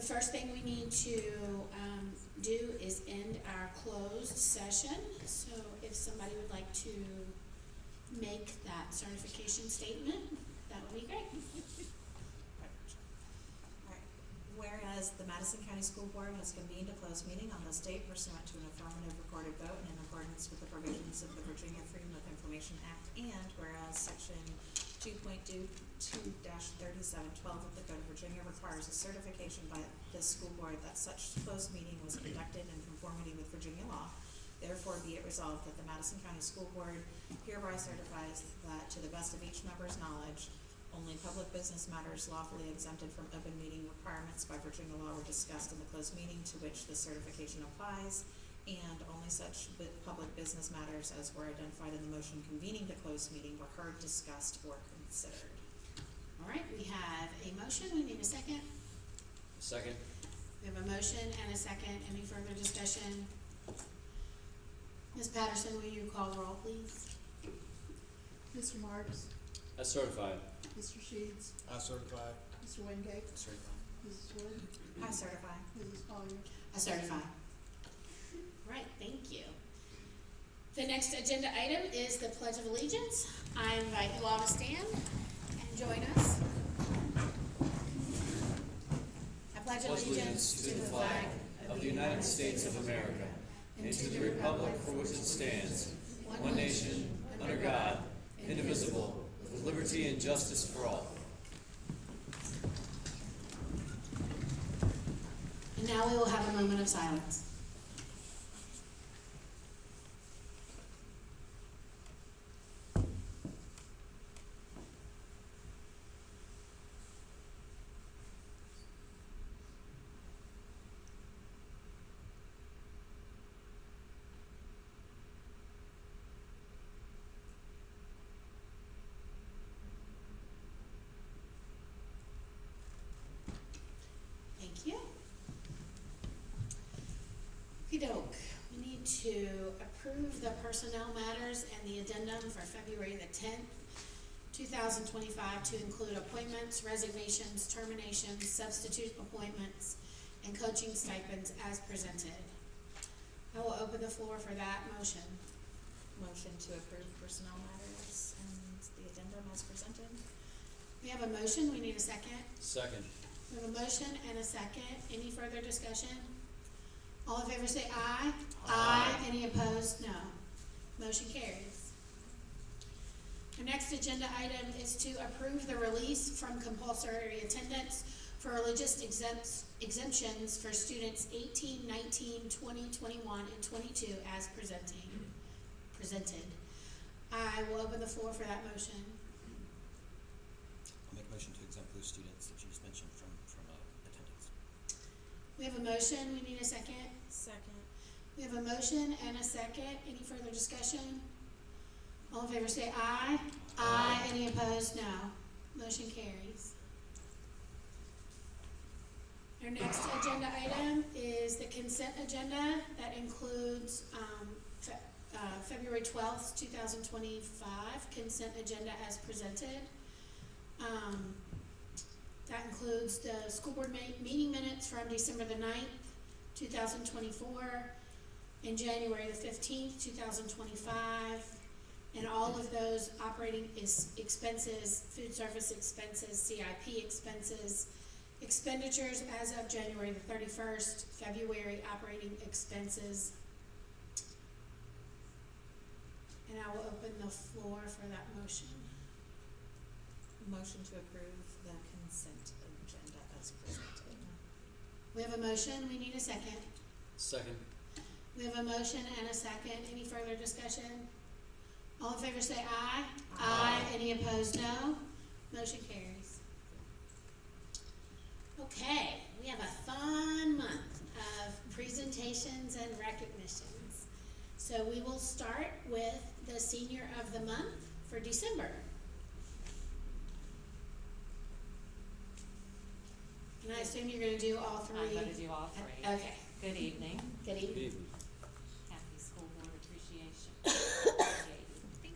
first thing we need to do is end our closed session. So if somebody would like to make that certification statement, that would be great. Alright. Whereas the Madison County School Board has convened a closed meeting on this date pursuant to an affirmative recorded vote and in accordance with the provisions of the Virginia Freedom of Information Act, and whereas Section 2.22-3712 of the Code of Virginia requires a certification by the school board that such closed meeting was conducted in conformity with Virginia law, therefore be it resolved that the Madison County School Board hereby certifies that to the best of each member's knowledge, only public business matters lawfully exempted from open meeting requirements by Virginia law were discussed in the closed meeting to which the certification applies, and only such public business matters as were identified in the motion convening the closed meeting were heard, discussed, or considered. All right, we have a motion. We need a second. Second. We have a motion and a second. Any further discussion? Ms. Patterson, will you call roll, please? Mr. Marks, As certified. Mr. Sheets, I certify. Mr. Wingate, Certify. Mrs. Wood, I certify. Mrs. Collier. I certify. All right, thank you. The next agenda item is the Pledge of Allegiance. I invite you all to stand and join us. I pledge allegiance to the flag of the United States of America and to the republic for which it stands, one nation, under God, indivisible, with liberty and justice for all. And now we will have a moment of silence. Thank you. Okey-doke, we need to approve the personnel matters and the addendum for February the 10th, 2025 to include appointments, resignations, terminations, substitute appointments, and coaching stipends as presented. I will open the floor for that motion. Motion to approve personnel matters and the addendum as presented. We have a motion, we need a second. Second. We have a motion and a second. Any further discussion? All in favor say aye. Aye. Any opposed? No. Motion carries. The next agenda item is to approve the release from compulsory attendance for religious exemptions for students 18, 19, 20, 21, and 22 as presented. I will open the floor for that motion. I'll make a motion to exempt those students that you just mentioned from attendance. We have a motion. We need a second. Second. We have a motion and a second. Any further discussion? All in favor say aye. Aye. Any opposed? No. Motion carries. Our next agenda item is the consent agenda that includes February 12th, 2025 consent agenda as presented. That includes the school board meeting minutes from December the 9th, 2024, and January the 15th, 2025, and all of those operating expenses, food service expenses, CIP expenses, expenditures as of January the 31st, February operating expenses. And I will open the floor for that motion. Motion to approve the consent agenda as presented. We have a motion, we need a second. Second. We have a motion and a second. Any further discussion? All in favor say aye. Aye. Any opposed, no. Motion carries. Okay, we have a fun month of presentations and recognitions. So we will start with the senior of the month for December. And I assume you're gonna do all three? I'm going to do all three. Okay, Good evening. good Good evening. evening. Happy School Board Appreciation. Thank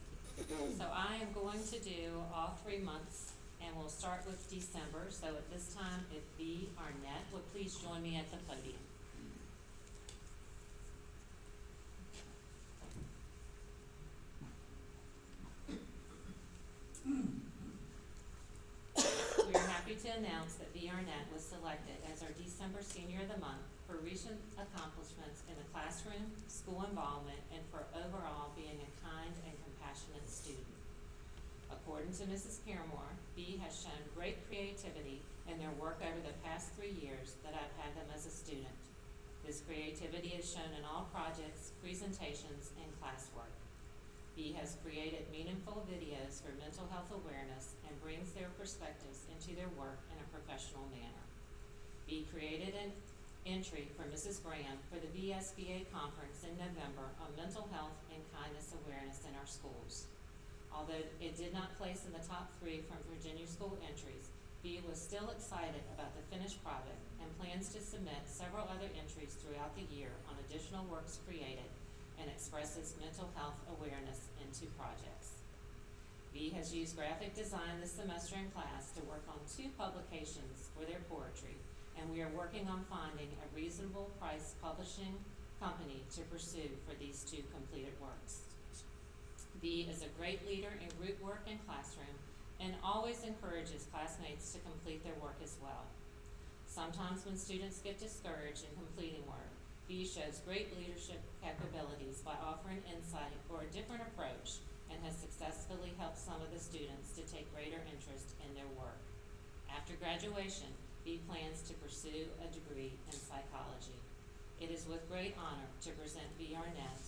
you. So I am going to do all 3 months, and and we'll start with December. So at this time, if Bea Arnett would please join me at the podium. We are happy to announce that Bea Arnett was selected as our December Senior of the Month for recent accomplishments in the classroom, school involvement, and for overall being a kind and compassionate student. According to Mrs. Paramore, Bea has shown great creativity in their work over the past 3 years that I've had them as a student. This creativity is shown in all projects, presentations, and classwork. Bea has created meaningful videos for mental health awareness and brings their perspectives into their work in a professional manner. Bea created an entry for Mrs. Graham for the VSBA conference in November on mental health and kindness awareness in our schools. Although it did not place in the top 3 from Virginia school entries, Bea was still excited about the finished product and plans to submit several other entries throughout the year on additional works created and expresses mental health awareness into projects. Bea has used graphic design this semester in class to work on 2 publications for their poetry, and we are working on finding a reasonable price publishing company to pursue for these 2 completed works. Bea is a great leader in group work and classroom and always encourages classmates to complete their work as well. Sometimes when students get discouraged in completing work, Bea shows great leadership capabilities by offering insight or a different approach and has successfully helped some of the students to take greater interest in their work. After graduation, Bea plans to pursue a degree in psychology. It is with great honor to present Bea Arnett,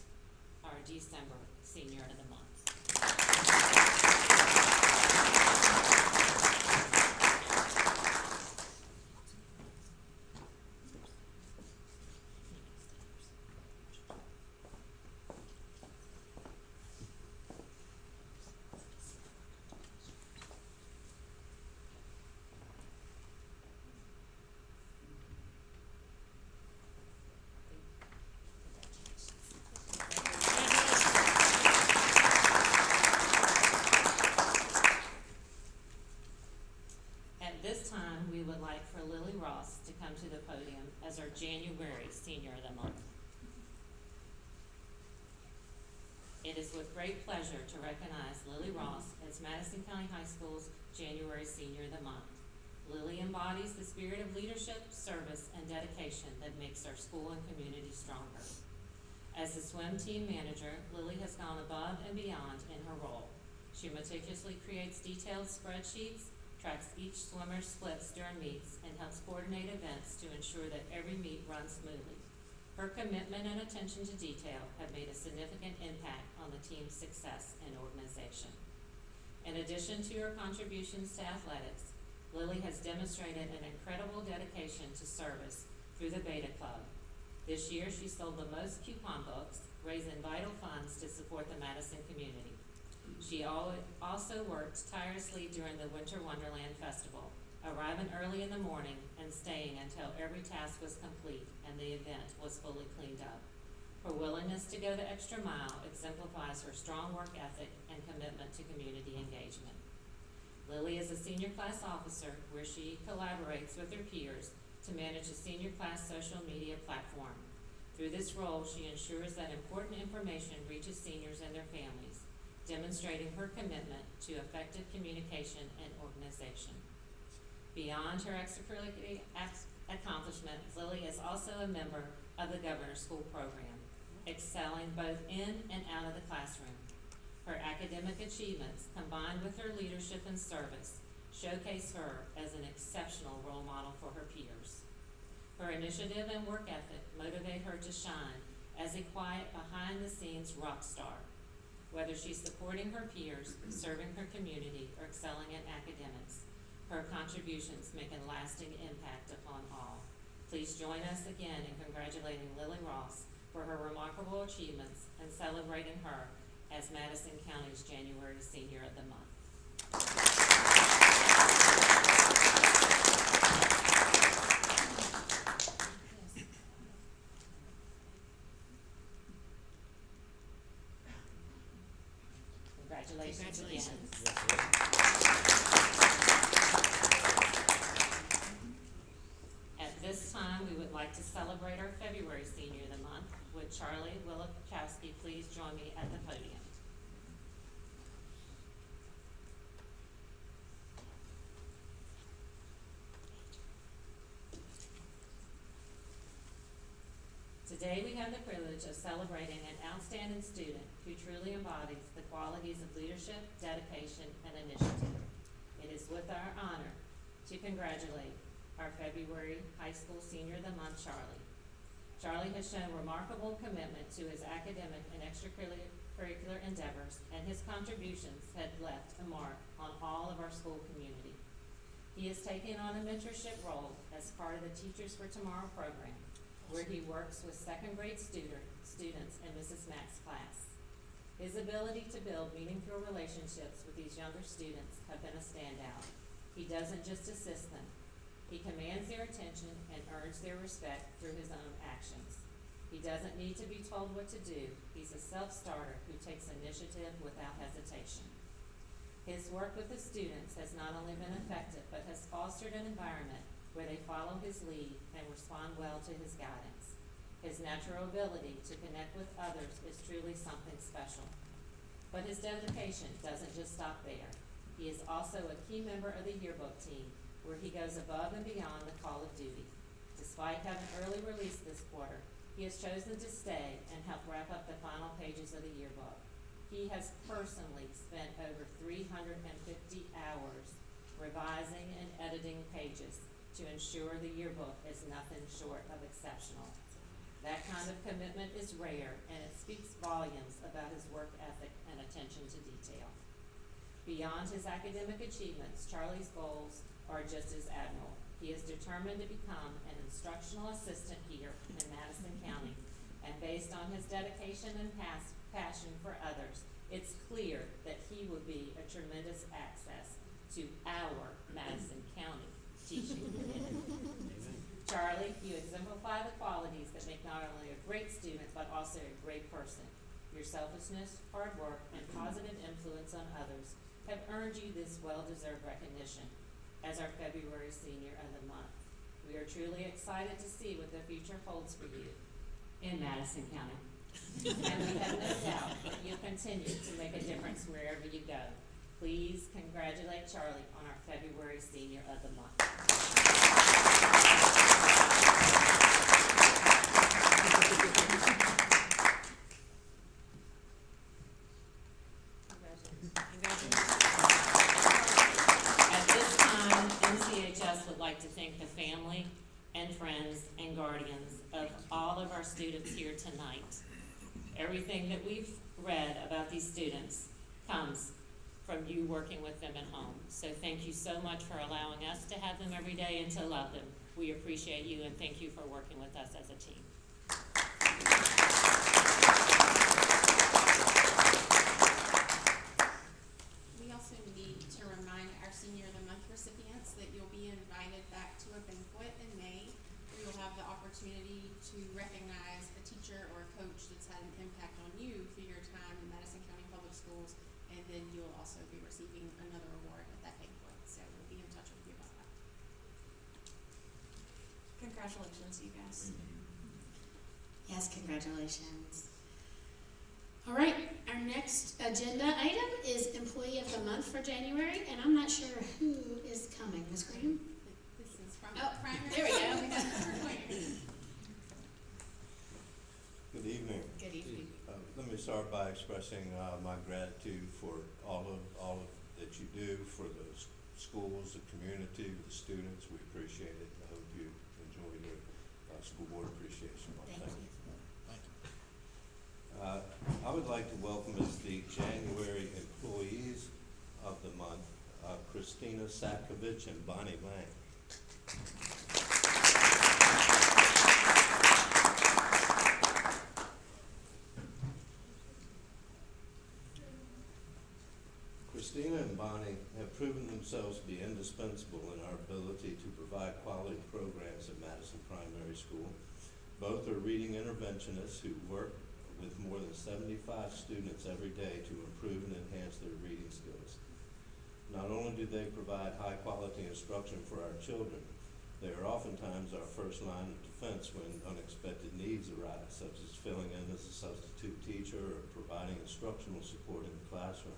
our December Senior of the Month. At this time, we would like for Lily Ross to come to the podium as our January Senior of the Month. It is with great pleasure to recognize Lily Ross as Madison County High School's January Senior of the Month. Lily embodies the spirit of leadership, service, and dedication that makes our school and community stronger. As the swim team manager, Lily has gone above and beyond in her role. She meticulously creates detailed spreadsheets, tracks each swimmer's splits during meets, and helps coordinate events to ensure that every meet runs smoothly. Her commitment and attention to detail have made a significant impact on the team's success and organization. In addition to her contributions to athletics, Lily has demonstrated an incredible dedication to service through the Beta Club. This year, she sold the most coupon books, raising vital funds to support the Madison community. She also worked tirelessly during the Winter Wonderland Festival, arriving early in the morning and staying until every task was complete and the event was fully cleaned up. Her willingness to go the extra mile exemplifies her strong work ethic and commitment to community engagement. Lily is a senior class officer where she collaborates with her peers to manage a senior class social media platform. Through this role, she ensures that important information reaches seniors and their families, demonstrating her commitment to effective communication and organization. Beyond her extracurricular accomplishments, Lily is also a member of the Governor's School Program, excelling both in and out of the classroom. Her academic achievements, combined with her leadership and service, showcase her as an exceptional role model for her peers. Her initiative and work ethic motivate her to shine as a quiet, behind-the-scenes rock star. Whether she's supporting her peers, serving her community, or excelling in academics, her contributions make a lasting impact upon all. Please join us again in congratulating Lily Ross for her remarkable achievements and celebrating her as Madison County's January Senior of the Month. Congratulations again. would Charlie Willikowski please join me at the podium? Today, we have the privilege of celebrating an outstanding student who truly embodies the qualities of leadership, dedication, and initiative. It is with our honor to congratulate our February High School Senior of the Month, Charlie. Charlie has shown remarkable commitment to his academic and extracurricular endeavors, and his contributions have left a mark on all of our school community. He has taken on a mentorship role as part of the Teachers for Tomorrow program, where he works with second grade students in Mrs. Mack's class. His ability to build meaningful relationships with these younger students have been a standout. He doesn't just assist them. He commands their attention and earns their respect through his own actions. He doesn't need to be told what to do. He's a self-starter who takes initiative without hesitation. His work with the students has not only been effective, but has fostered an environment where they follow his lead and respond well to his guidance. His natural ability to connect with others is truly something special. But his dedication doesn't just stop there. He is also a key member of the yearbook team, where he goes above and beyond the call of duty. Despite having early release this quarter, he has chosen to stay and help wrap up the final pages of the yearbook. He has personally spent over 350 hours revising and editing pages to ensure the yearbook is nothing short of exceptional. That kind of commitment is rare, and it speaks volumes about his work ethic and attention to detail. Beyond his academic achievements, Charlie's goals are just as admirable. He is determined to become an instructional assistant here in Madison County, and based on his dedication and passion for others, it's clear that he will be a tremendous access to our Madison County teaching community. Charlie, you exemplify the qualities that make not only a great student, but also a great person. Your selfishness, hard work, and positive influence on others have earned you this well-deserved recognition as our February Senior of the Month. We are truly excited to see what the future holds for you in Madison County. And we have no doubt that you'll continue to make a difference wherever you go. Please congratulate Charlie on our February Senior of the Month. At this time, NCHS would like to thank the family and friends and guardians of all of our students here tonight. Everything that we've read about these students comes from you working with them at home. So thank you so much for allowing us to have them every day and to love them. We appreciate you, and thank you for working with us as a team. We also need to remind our Senior of the Month recipients that you'll be invited back to a banquet in May, where you'll have the opportunity to recognize a teacher or a coach that's had an impact on you through your time in Madison County Public Schools, and then you'll also be receiving another award at that banquet. So we'll be in touch with you about that. Congratulations, you guys. Yes, congratulations. All right, our next agenda item is Employee of the Month for January, and I'm not sure who is coming. Ms. Graham? This is from Oh, primary. there we go. Good evening. Good evening. Let me start by expressing my gratitude for all of that you do for the schools, the community, the students. We appreciate it. I hope you enjoy your school board appreciation month. Thank you. I would like to welcome as the January employees of the month, Christina Sakovich and Bonnie Lang. Christina and Bonnie have proven themselves to be indispensable in our ability to provide quality programs at Madison Primary School. Both are reading interventionists who work with more than 75 students every day to improve and enhance their reading skills. Not only do they provide high-quality instruction for our children, They are oftentimes our first line of defense when unexpected needs arise, such as filling in as a substitute teacher or providing instructional support in the classroom.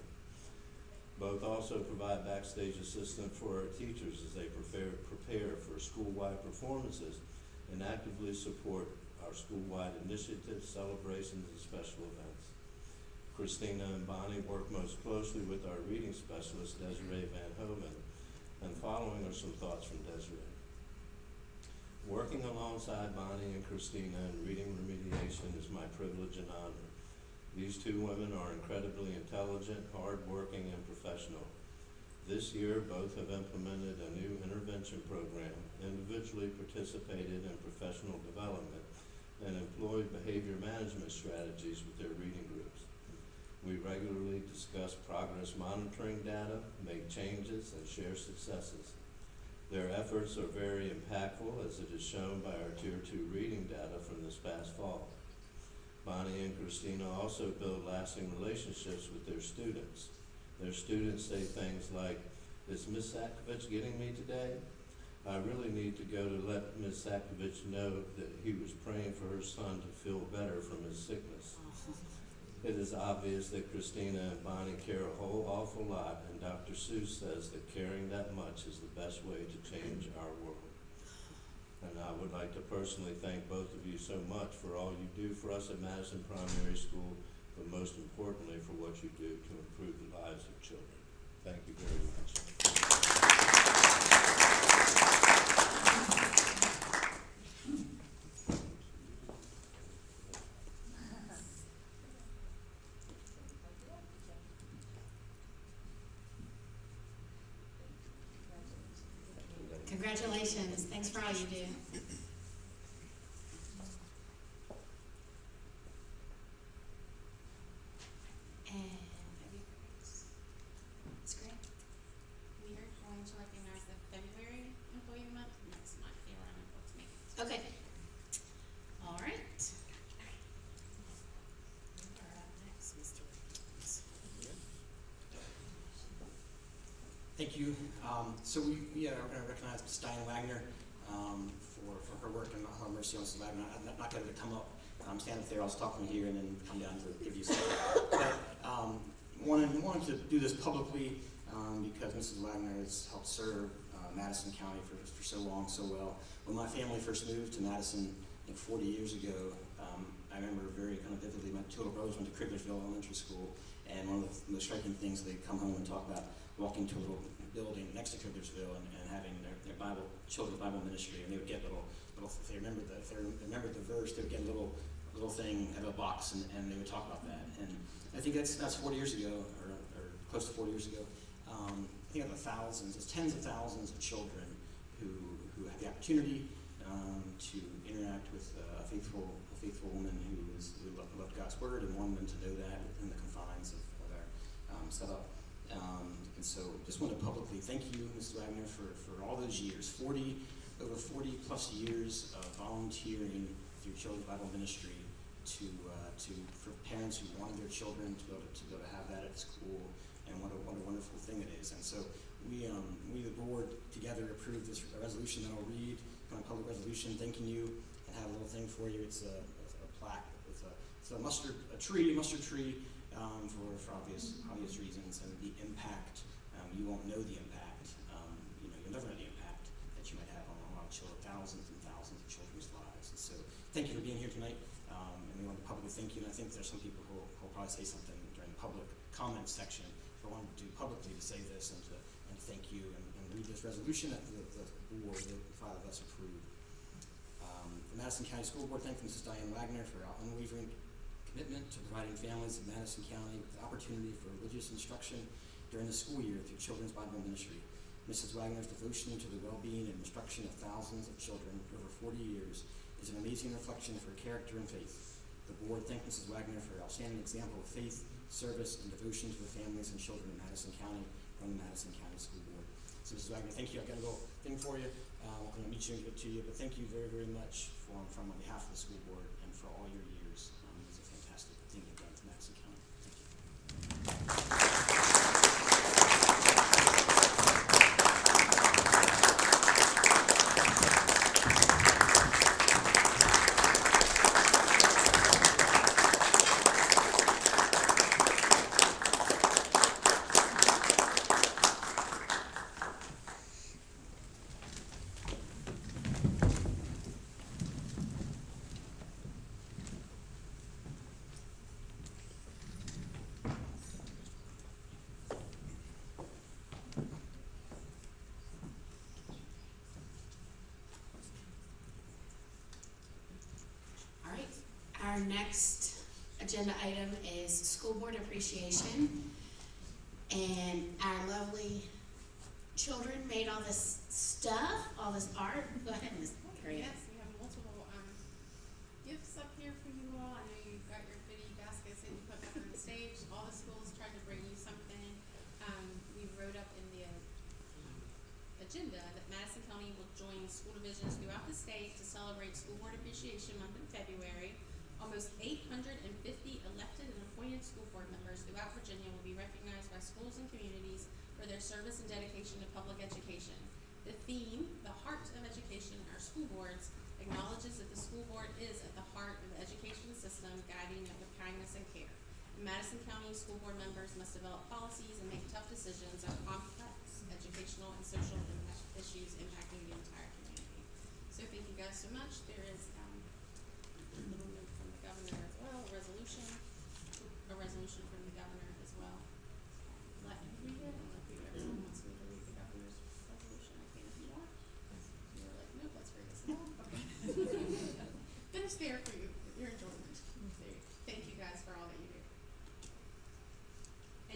Both also provide backstage assistance for our teachers as they prepare for school-wide performances and actively support our school-wide initiatives, celebrations, and special events. Christina and Bonnie work most closely with our reading specialist, Desiree Van Hoven, and following are some thoughts from Desiree. Working alongside Bonnie and Christina in reading remediation is my privilege and honor. These two women are incredibly intelligent, hardworking, and professional. This year, both have implemented a new intervention program, individually participated in professional development, and employed behavior management strategies with their reading groups. We regularly discuss progress monitoring data, make changes, and share successes. Their efforts are very impactful, as it is shown by our Tier 2 reading data from this past fall. Bonnie and Christina also build lasting relationships with their students. Their students say things like, "Is Ms. Sakovich getting me today? I really need to go to let Ms. Sakovich know that he was praying for her son to feel better from his sickness." It is obvious that Christina and Bonnie care a whole awful lot, and Dr. Seuss says that caring that much is the best way to change our world. And I would like to personally thank both of you so much for all you do for us at Madison Primary School, but most importantly for what you do to improve the lives of children. Thank you very much. Congratulations. Thanks for all you do. And that's great. We are going to recognize the February Employee Month next month. They were unable to make it. Okay. All right. Thank you. So we are going to recognize Ms. Diane Wagner for her work and her mercy on Mrs. Wagner. I'm not going to come up. I'm standing up there. I was talking here and then come down to give you something. But wanted to do this publicly because Mrs. Wagner has helped serve Madison County for so long, so well. When my family first moved to Madison, I think 40 years ago, I remember very kind of vividly, my two little brothers went to Cribblersville Elementary School, and one of the striking things, they'd come home and talk about walking to a little building next to Cribblersville and having their Bible, children's Bible ministry, and they would get little if they remembered the verse, they would get a little thing out of a box, and they would talk about that. And I think that's 40 years ago, or close to 40 years ago. I think of the thousands, there's tens of thousands of children who have the opportunity to interact with a faithful woman who loved God's word and wanted them to know that within the confines of our setup. And so just want to publicly thank you, Mrs. Wagner, for all those years, over 40 plus years of volunteering through Children's Bible Ministry for parents who wanted their children to be able to have that at school, and what a wonderful thing it is. And so we the board together approved this resolution that I'll read, kind of public resolution thanking you, and have a little thing for you. It's a plaque. It's a mustard tree for obvious reasons, and the impact. You won't know the impact. You'll never know the impact that you might have on a lot of children, thousands and thousands of children's lives. And so thank you for being here tonight. And we want to publicly thank you. And I think there's some people who will probably say something during the public comment section. But I wanted to do publicly to say this and thank you and read this resolution that the board, the five of us approved. The Madison County School Board thanks Mrs. Diane Wagner for her unwavering commitment to providing families in Madison County with the opportunity for religious instruction during the school year through Children's Bible Ministry. Mrs. Wagner's devotion to the well-being and instruction of thousands of children over 40 years is an amazing reflection of her character and faith. The board thanks Mrs. Wagner for her outstanding example of faith, service, and devotion to the families and children in Madison County from the Madison County School Board. So Mrs. Wagner, thank you. I've got a little thing for you. I'm going to meet you and give it to you, but thank you very, very much on behalf of the school board and for all your years. It's a fantastic thing you've done to Madison County. Thank you. Our next agenda item is school board appreciation. And our lovely children made all this stuff, all this art. Go ahead, Ms. Harriet. Yes, we have multiple, gifts up here for you all. I know you got your goodie baskets that you put up on the stage. All the schools tried to bring you something. We wrote up in the agenda that Madison County will join school divisions throughout the state to celebrate School Board Appreciation Month in February. Almost 850 elected and appointed school board members throughout Virginia will be recognized by schools and communities for their service and dedication to public education. The theme, the heart of education, our school boards, acknowledges that the school board is at the heart of the education system, guiding it with kindness and care. In Madison County, school board members must develop policies and make tough decisions on complex educational and social issues impacting the entire community. So thank you guys so much. There is a little note from the governor as well, a resolution from the governor as well. Let me read it. I don't know if everyone wants me to read the governor's resolution. I can if you want. You were like, nope, that's very small. Okay. But it's there for you, your enjoyment. Thank you guys for all that you do.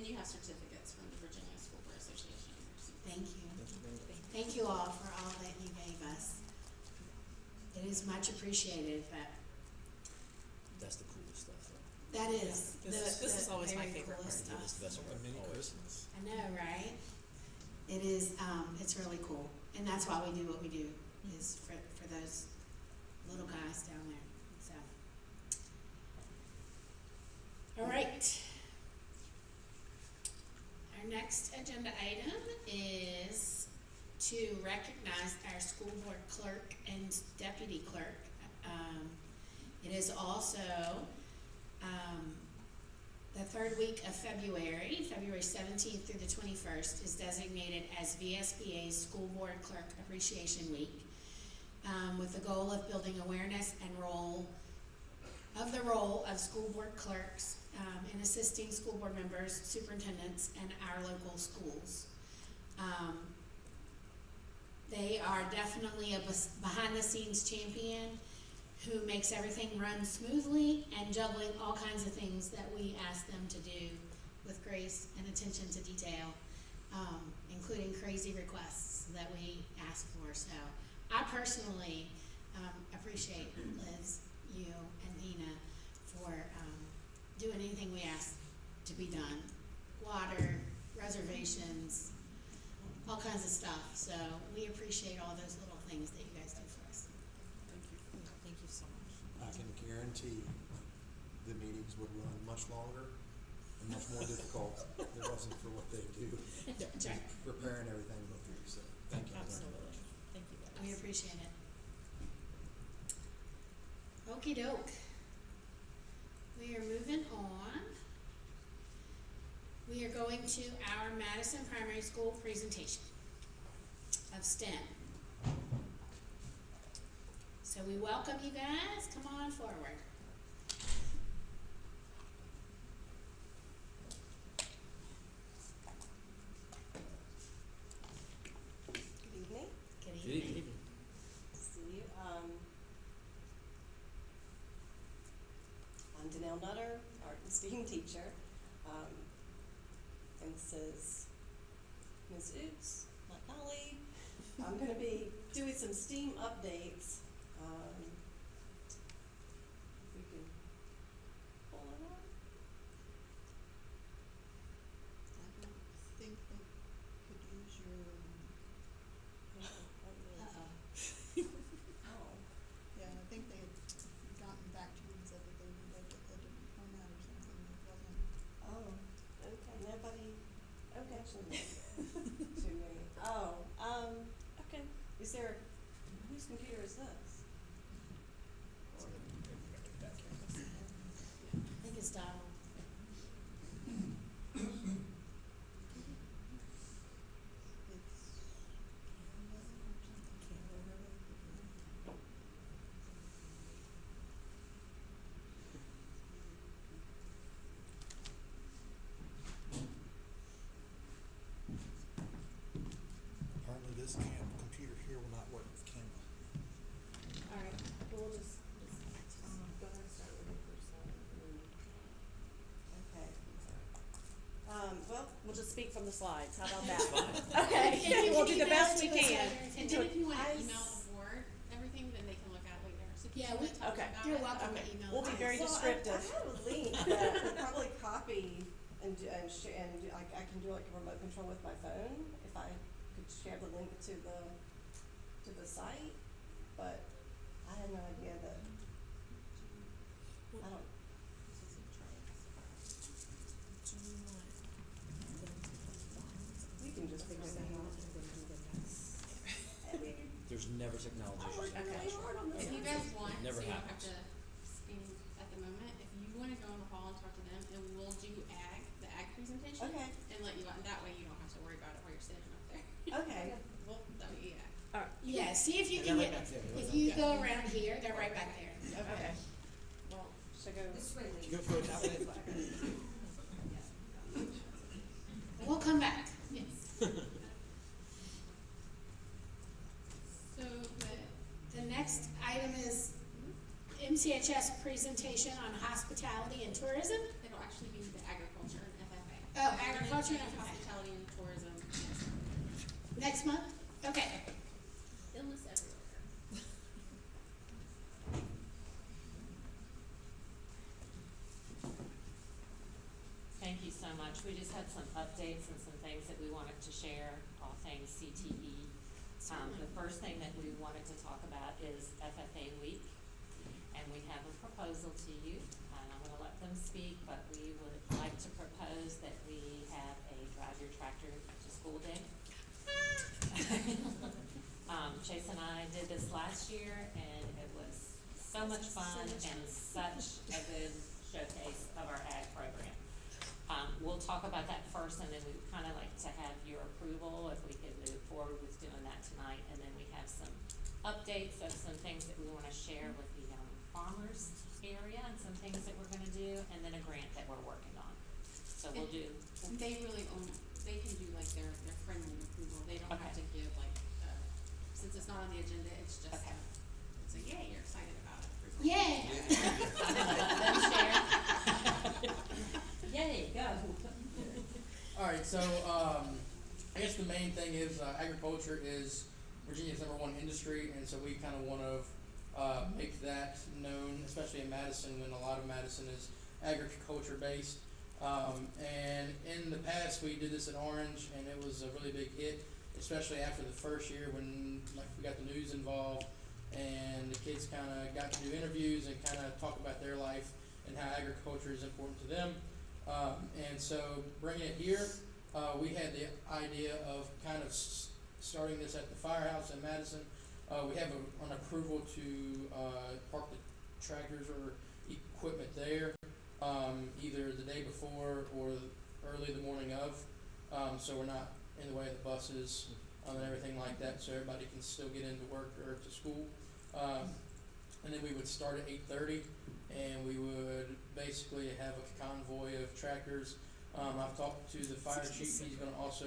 And you have certificates from the Virginia School Board Association. Thank you. Thank you all for all that you gave us. It is much appreciated, but That's the coolest stuff. that is This is always my very favorite coolest part. stuff. That's what mini Christmas. I know, right? It is, it's really cool, and that's why we do what we do, is for those little guys down there, so. All right. Our next agenda item is to recognize our school board clerk and deputy clerk. It is also, the third week of February, February 17th through the 21st, is designated as VSBA's School Board Clerk Appreciation Week, with the goal of building awareness and the role of school board clerks in assisting school board members, superintendents, and our local schools. They are definitely a behind-the-scenes champion who makes everything run smoothly and juggling all kinds of things that we ask them to do with grace and attention to detail, including crazy requests that we ask for. So I personally appreciate Liz, you, and Nina for doing anything we ask to be done. Water, reservations, all kinds of stuff. So we appreciate all those little things that you guys do for us. Thank you so much. I can guarantee the meetings would run much longer and much more difficult if it wasn't for what they do. That's right. Preparing everything to go through, so thank you very Absolutely. much. Thank you guys. We appreciate it. Okey doke. We are moving on. We are going to our Madison Primary School presentation of STEM. So we welcome you guys. Come on forward. Good evening. Good evening. See you. I'm Danelle Nutter, art and STEAM teacher. And this is Ms. Oots, my colleague. I'm going to be doing some STEAM updates. If we can pull it up. I don't think they could use your, Uh-oh. Oh. yeah, I think they had gotten back to you and said that they needed a different format or something. It wasn't. Oh, okay, nobody, okay, to me. Oh, okay, is there, whose computer is this? I think it's Donald. It's Canva or something. Apparently this computer here will not work with Canva. Alright, we'll just go ahead and start with it. we'll just speak from the slides, how about That's that? fine. Okay, And you we'll can do the email best it we to us can. later if And you then do. if you wanna I email s- the board everything, then they can look at it later. So if you Yeah, just we- wanna talk Okay. about You're it, welcome Okay, to email we'll it. be very Well, descriptive. I have a link that would probably copy and I can do like a remote control with my phone, if I could share the link to the site, but I had no idea that, I don't, we can just figure that out. I mean, There's never technology I'm issues. working really hard on this. if you guys want, so Never you don't have happens. to stand at the moment, if you wanna go in the hall and talk to them, and we'll do the ag presentation. Okay. And let you, and that way you don't have to worry about it while you're standing up there. Okay. Well, that would be ag. Alright, Yeah, see if you And can they're get, right back there. if you go around here, they're right back there. okay. Well, should I go? You go for it that way. We'll come back. Yes. So, The next item is MCHS presentation on hospitality and tourism. it'll actually be the agriculture and FFA. Oh, agriculture and FFA. Hospitality and tourism, Next month? Okay. illness everywhere. Thank you so much. We just had some updates and some things that we wanted to share, all things CTE. The first thing that we wanted to talk about is FFA week. And we have a proposal to you, and I'm gonna let them speak, but we would like to propose that we have a drive your tractor to school day. Chase and I did this last year, and it was so much fun and such a good showcase of our ag program. We'll talk about that first, and then we would kinda like to have your approval if we could move forward with doing that tonight. And then we have some updates of some things that we wanna share with the young farmers area and some things that we're gonna do, and then a grant that we're working on. So we'll do, They really they can do like their friendly approval, they don't have to give like, since it's not on the agenda, it's just, Okay. it's a yay, you're excited about it. approval. Yay! let them share. Yay, go. Alright, so, I guess the main thing is, agriculture is Virginia's #1 industry, and so we kinda wanna, make that known, especially in Madison, when a lot of Madison is agriculture based. And in the past, we did this at Orange, and it was a really big hit, especially after the first year when, like, we got the news involved, and the kids kinda got to do interviews and kinda talk about their life and how agriculture is important to them. And so bringing it here, we had the idea of kind of starting this at the firehouse in Madison. We have an approval to, park the tractors or equipment there, either the day before or early the morning of. So we're not in the way of the buses, and everything like that, so everybody can still get into work or to school. And then we would start at 8:30, and we would basically have a convoy of tractors. I've talked to the fire chief, he's gonna also,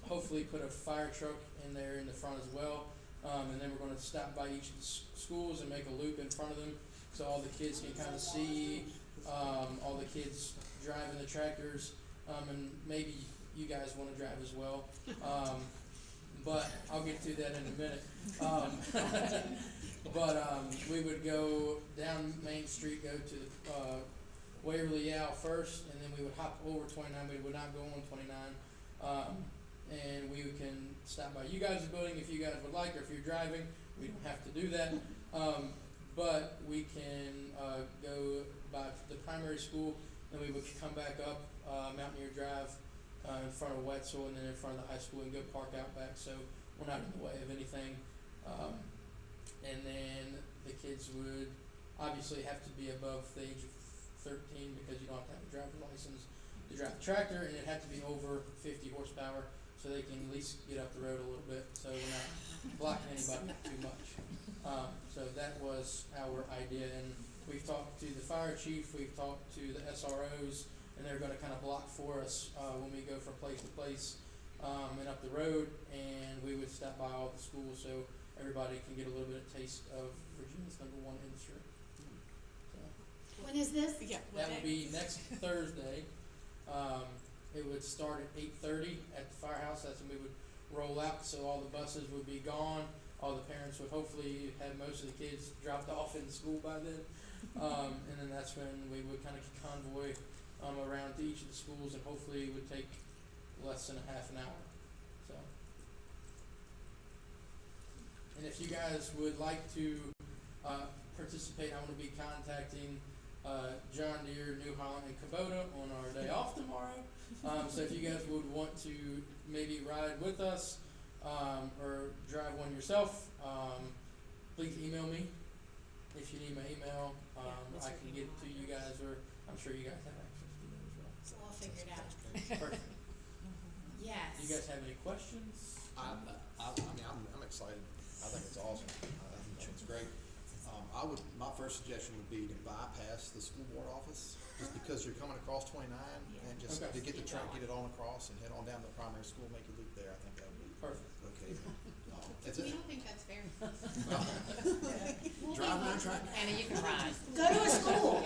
hopefully put a fire truck in there in the front as well. And then we're gonna stop by each of the schools and make a loop in front of them, so all the kids can kinda see, all the kids driving the tractors, and maybe you guys wanna drive as well. But I'll get to that in a minute. We would go down Main Street, go to Waverly Ave first, and then we would hop over 29, we would not go on 29. And we can stop by you guys' building if you guys would like, or if you're driving, we don't have to do that. But we can, go by the primary school, and we would come back up, Mountaineer Drive, in front of Wetzel, and then in front of the high school, and go park out back, so we're not in the way of anything. And then the kids would obviously have to be above the age of 13, because you don't have to have a driver's license to drive the tractor, and it had to be over 50 horsepower, so they can at least get up the road a little bit, so we're not blocking anybody too much. So that was our idea, and we've talked to the fire chief, we've talked to the SROs, and they're gonna kinda block for us, when we go from place to place, and up the road, and we would stop by all the schools, so everybody can get a little bit of taste of Virginia's #1 industry. So, When is this? Yeah. that would be next Thursday. It would start at 8:30 at the firehouse. That's when we would roll out, so all the buses would be gone. All the parents would hopefully have most of the kids dropped off in school by then. And then that's when we would kind of convoy around to each of the schools, and hopefully it would take less than a half an hour. So, and if you guys would like to participate, I'm going to be contacting John Deere, New Holland, and Kubota on our day off tomorrow. So if you guys would want to maybe ride with us or drive one yourself, please email me. If you need my email, what's I your can get it to email you guys, or I'm sure you guys have access to that as well. So I'll figure it out. Perfect. Yes. Do you guys have any questions? I mean, I'm excited. I think it's awesome. I think it's great. My first suggestion would be to bypass the school board office, just because you're coming across 29, and just Okay. to get the train, get it on across and head on down to the primary school, make a loop there. I think that would be Perfect. okay. That's We it. don't think that's fair. Drive my track. Anna, you can ride. Go to a school.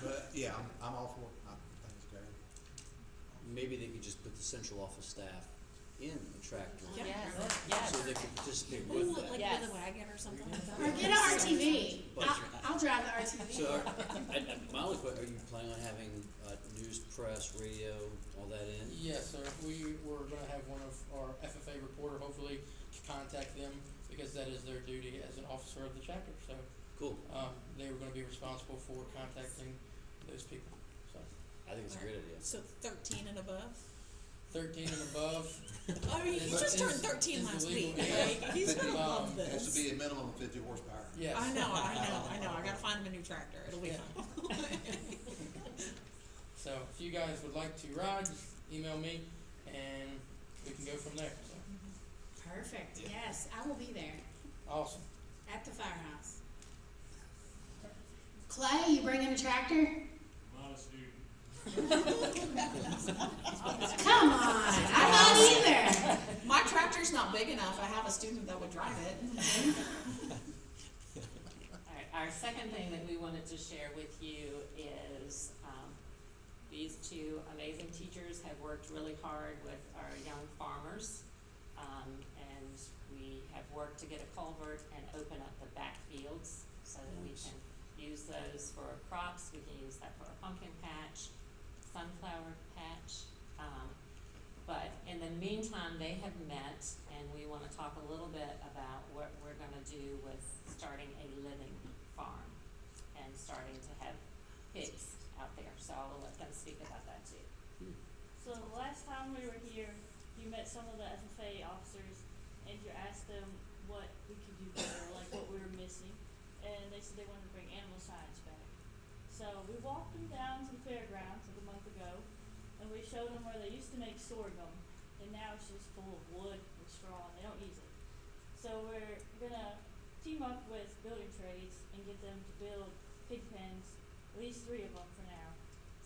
But yeah, I'm all for it. I think it's great. Maybe they could just put the central office staff in the tractor, Yes, yes. so they could participate Ooh, with that. like Yes. with a wagon or something like that. Or get an RTV. I'll drive the RTV. So, my only question, are you planning on having news, press, radio, all that in? Yes, sir. We were going to have one of our FFA reporter hopefully contact them, because that is their duty as an officer of the chapter. So Cool. they were going to be responsible for contacting those people. So I think it's a great idea. So 13 and above? 13 and above. I mean, he just turned 13 is last the legal week. age. Like, he's gonna love It has to this. be a minimum of 50 horsepower. Yes. I know. I gotta find him a new tractor. It'll be Yeah. fun. So if you guys would like to ride, just email me, and we can go from there. So Perfect. Yes, I will be there awesome. at the firehouse. Clay, you bringing a tractor? Come on, I'm not either. My tractor's not big enough. I have a student that would drive it. Alright, our second thing that we wanted to share with you is, these two amazing teachers have worked really hard with our young farmers. And we have worked to get a culvert and open up the back fields so that we can use those for crops. We can use that for a pumpkin patch, sunflower patch. But in the meantime, they have met, and we wanna talk a little bit about what we're gonna do with starting a living farm and starting to have pigs out there. So I'll let them speak about that too. So the last time we were here, you met some of the FFA officers and you asked them what we could do better, like what we were missing. And they said they wanted to bring animal science back. So we walked them down to the fairgrounds like a month ago and we showed them where they used to make sorghum and now it's just full of wood and straw and they don't use it. So we're gonna team up with building trades and get them to build pig pens, at least 3 of them for now.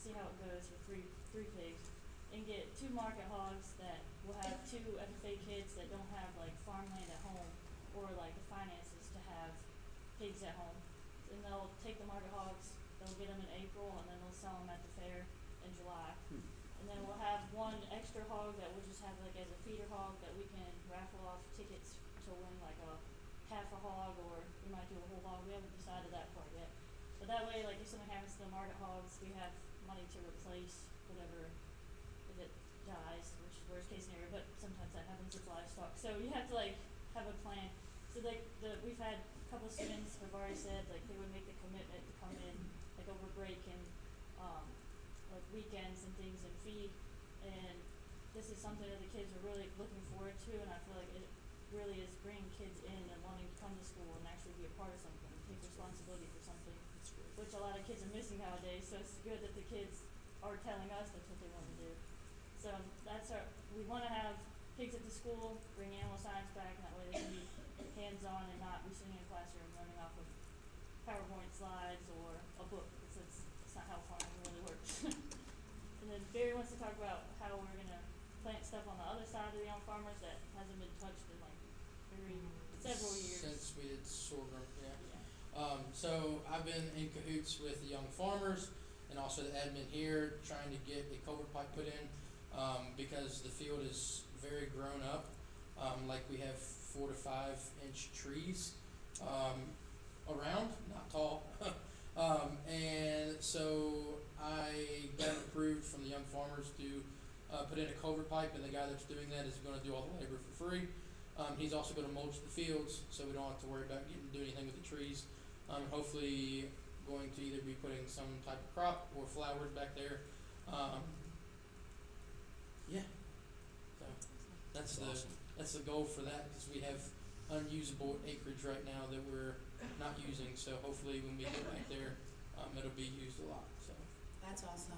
See how it goes with three pigs, and get 2 market hogs that will have 2 FFA kids that don't have like farmland at home or like the finances to have pigs at home. And they'll take the market hogs, they'll get them in April, and then they'll sell them at the fair in July. And then we'll have 1 extra hog that we'll just have like as a feeder hog that we can raffle off tickets to win like a half a hog, or we might do a whole hog. We haven't decided that part yet. But that way, like if something happens to the market hogs, we have money to replace whatever if it dies, which is worst case scenario, but sometimes that happens with livestock. So you have to like have a plan. So like we've had a couple of students have already said like they would make the commitment to come in like over break and like weekends and things and feed, and this is something that the kids are really looking forward to, and I feel like it really is bringing kids in and wanting to come to school and actually be a part of something, take responsibility for something, which a lot of kids are missing nowadays. So it's good that the kids are telling us that's what they want to do. So that's we want to have pigs at the school, bring animal science back, and that way they can be hands-on and not be sitting in a classroom running off of PowerPoint slides or a book, because it's not how farming really works. And then Barry wants to talk about how we're gonna plant stuff on the other side of the young farmers that hasn't been touched in like several years. Since we did sorghum, yeah. Yeah. So I've been in cahoots with the young farmers. and also the admin here, trying to get a culvert pipe put in, because the field is very grown up. Like we have 4 to 5 inch trees, around, not tall. And so I got it approved from the Young Farmers to put in a culvert pipe, and the guy that's doing that is gonna do all the labor for free. He's also gonna mulch the fields, so we don't have to worry about do anything with the trees. Hopefully going to either be putting some type of crop or flowers back there. Yeah, so that's the goal for that, because we have unusable acreage right now that we're not using, so hopefully when we get back there, it'll be used a lot, so. That's awesome.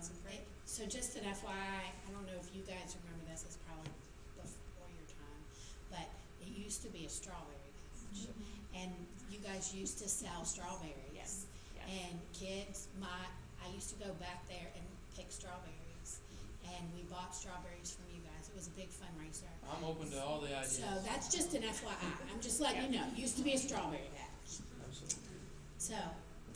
So just an FYI, I don't know if you guys remember this, it's probably before your time, but it used to be a strawberry patch. And you guys used to sell strawberries. Yes, yes. And kids, I used to go back there and pick strawberries. And we bought strawberries from you guys. It was a big fundraiser. I'm open to all the ideas. So that's just an FYI. I'm just letting you know, used to be a strawberry patch. Absolutely. So,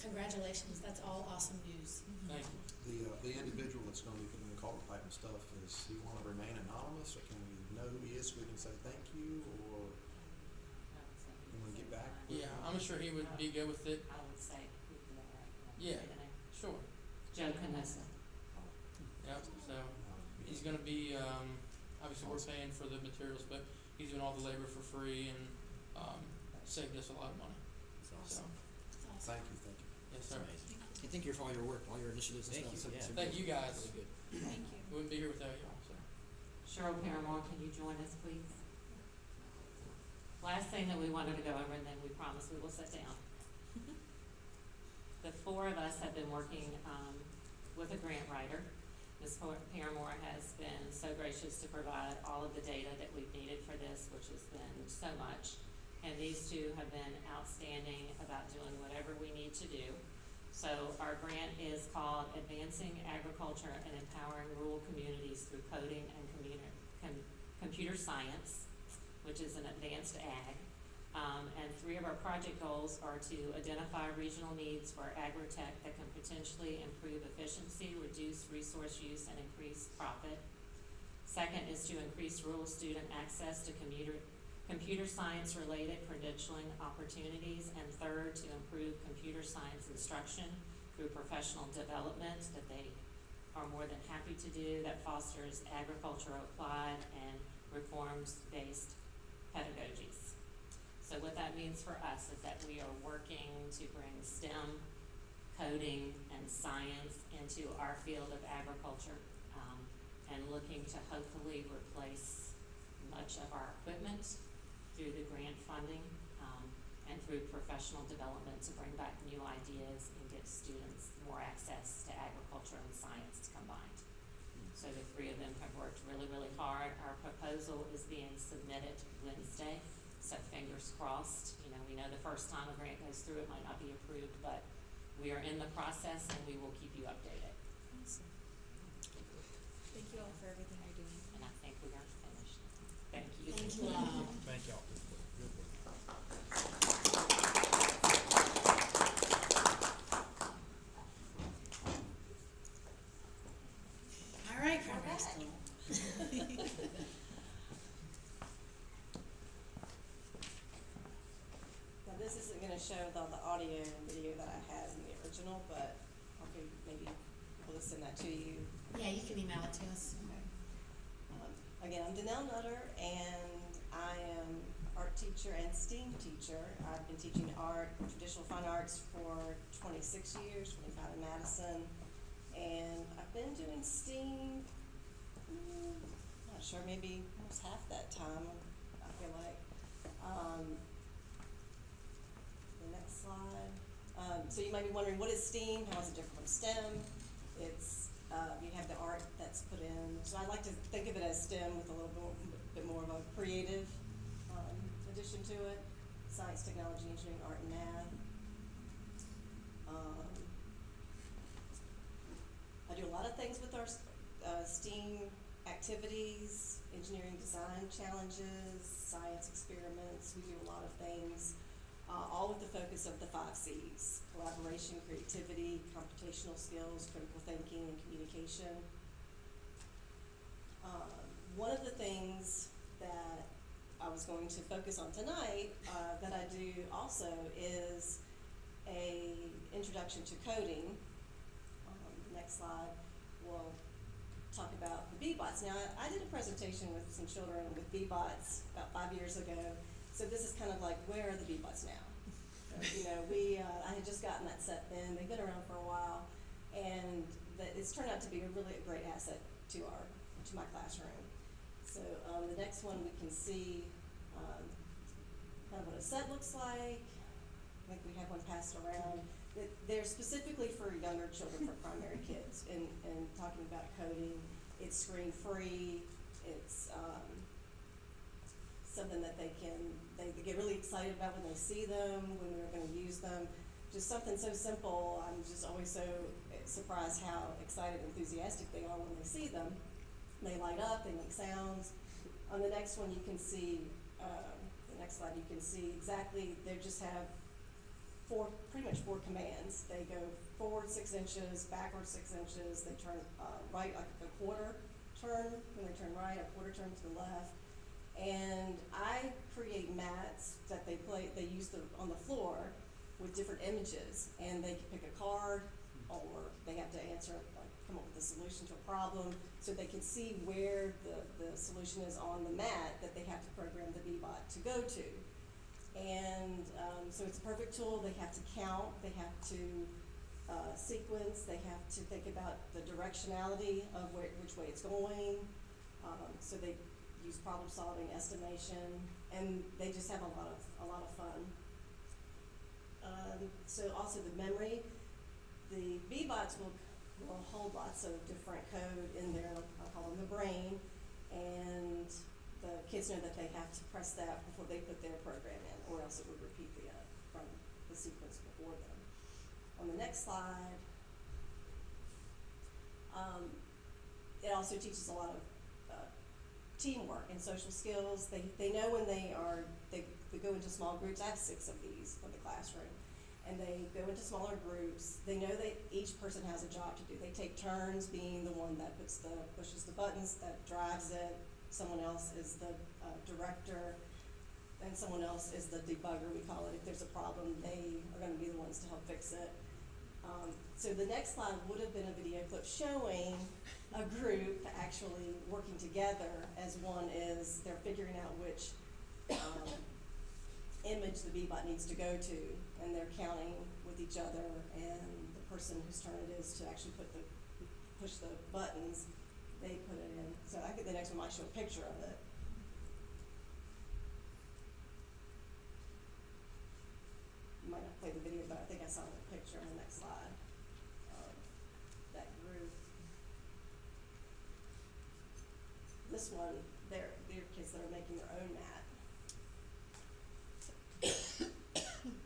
congratulations, that's all awesome news. Thank you. The individual that's gonna be putting in the culvert pipe and stuff, does he wanna remain anonymous, or can we know who he is so we can say thank you, or you wanna get back? Yeah, I'm sure he would be good with it. I would say, Yeah. Sure. Joe Canessa. Yep, so he's gonna be, obviously we're paying for the materials, but he's doing all the labor for free and, saved us a lot of money. So, That's awesome. Thank you. yes, sir. And thank you for all your work, all your initiatives and Thank stuff. you, So- yeah. so Thank you guys. Really good. Thank you. We wouldn't be here without y'all, so. Cheryl Paramore, can you join us, please? Last thing that we wanted to go over, and then we promise we will sit down. The 4 of us have been working with a grant writer. Ms. Paramore has been so gracious to provide all of the data that we've needed for this, which has been so much. And these 2 have been outstanding about doing whatever we need to do. So our grant is called Advancing Agriculture and Empowering Rural Communities Through Coding and Computer Science, which is an advanced ag. And 3 of our project goals are to identify regional needs for agri-tech that can potentially improve efficiency, reduce resource use, and increase profit. Second is to increase rural student access to computer science related credentialing opportunities. And third, to improve computer science instruction through professional development that they are more than happy to do, that fosters agriculture applied and reforms-based pedagogies. So what that means for us is that we are working to bring STEM, coding, and science into our field of agriculture, and looking to hopefully replace much of our equipment through the grant funding, and through professional development to bring back new ideas and give students more access to agriculture and science combined. So the 3 of them have worked really, really hard. Our proposal is being submitted Wednesday, so fingers crossed. You know, we know the first time a grant goes through, it might not be approved, but we are in the process and we will keep you updated. Awesome. Thank you all for everything you're doing. And I think we are finished. Thank you. Thank you all. Thank y'all. Good work. All right, Primary School. Now, this isn't gonna show the audio and video that I had in the original, but I'll be, maybe we'll send that to you. Yeah, you can email it to us. Again, I'm Danelle Nutter, and I am art teacher and STEAM teacher. I've been teaching art, traditional fine arts for 26 years, 25 in Madison, and I've been doing STEAM, not sure, maybe almost half that time, I feel like. The next slide. So you might be wondering, what is STEAM? How is it different from STEM? It's you have the art that's put in. So I like to think of it as STEM with a little bit more of a creative addition to it. Science, technology, engineering, art, and math. I do a lot of things with our STEAM activities, engineering design challenges, science experiments. We do a lot of things. all with the focus of the 5 C's: collaboration, creativity, computational skills, critical thinking, and communication. One of the things that I was going to focus on tonight, that I do also, is a introduction to coding. Next slide will talk about the BBOTs. Now, I did a presentation with some children with BBOTs about 5 years ago, so this is kind of like, where are the BBOTs now? You know, I had just gotten that set then. They've been around for a while, and it's turned out to be a really great asset to my classroom. So the next one, we can see kind of what a set looks like. I think we have one passed around. They're specifically for younger children, for primary kids, and talking about coding. It's screen-free. It's something that they get really excited about when they see them, when we're going to use them. Just something so simple. I'm just always so surprised how excited and enthusiastic they are when they see them. They light up, they make sounds. On the next one, you can see, the next slide, you can see exactly, they just have pretty much four commands. They go forward 6 inches, backward 6 inches, they turn right, like a quarter turn, when they turn right, a quarter turn to the left. And I create mats that they use on the floor with different images, and they can pick a card, or they have to answer, like, come up with a solution to a problem, so they can see where the solution is on the mat that they have to program the BBOT to go to. And so it's a perfect tool. They have to count, they have to sequence, they have to think about the directionality of which way it's going. So they use problem solving, estimation, and they just have a lot of fun. So also the memory, the BBOTs will hold lots of different code in there. I call them the brain, and the kids know that they have to press that before they put their program in, or else it would repeat from the sequence before them. On the next slide, it also teaches a lot of teamwork and social skills. They know when they go into small groups. I have 6 of these for the classroom. And they go into smaller groups. They know that each person has a job to do. They take turns being the one that pushes the buttons, that drives it. Someone else is the director, and someone else is the debugger, we call it. If there's a problem, they are going to be the ones to help fix it. So the next slide would have been a video clip showing a group actually working together as one is, they're figuring out which image the BBOT needs to go to, and they're counting with each other, and the person whose turn it is to actually push the buttons, they put it in. So I think the next one might show a picture of it. You might not play the video, but I think I saw the picture on the next slide of that group. This one, they're kids that are making their own mat.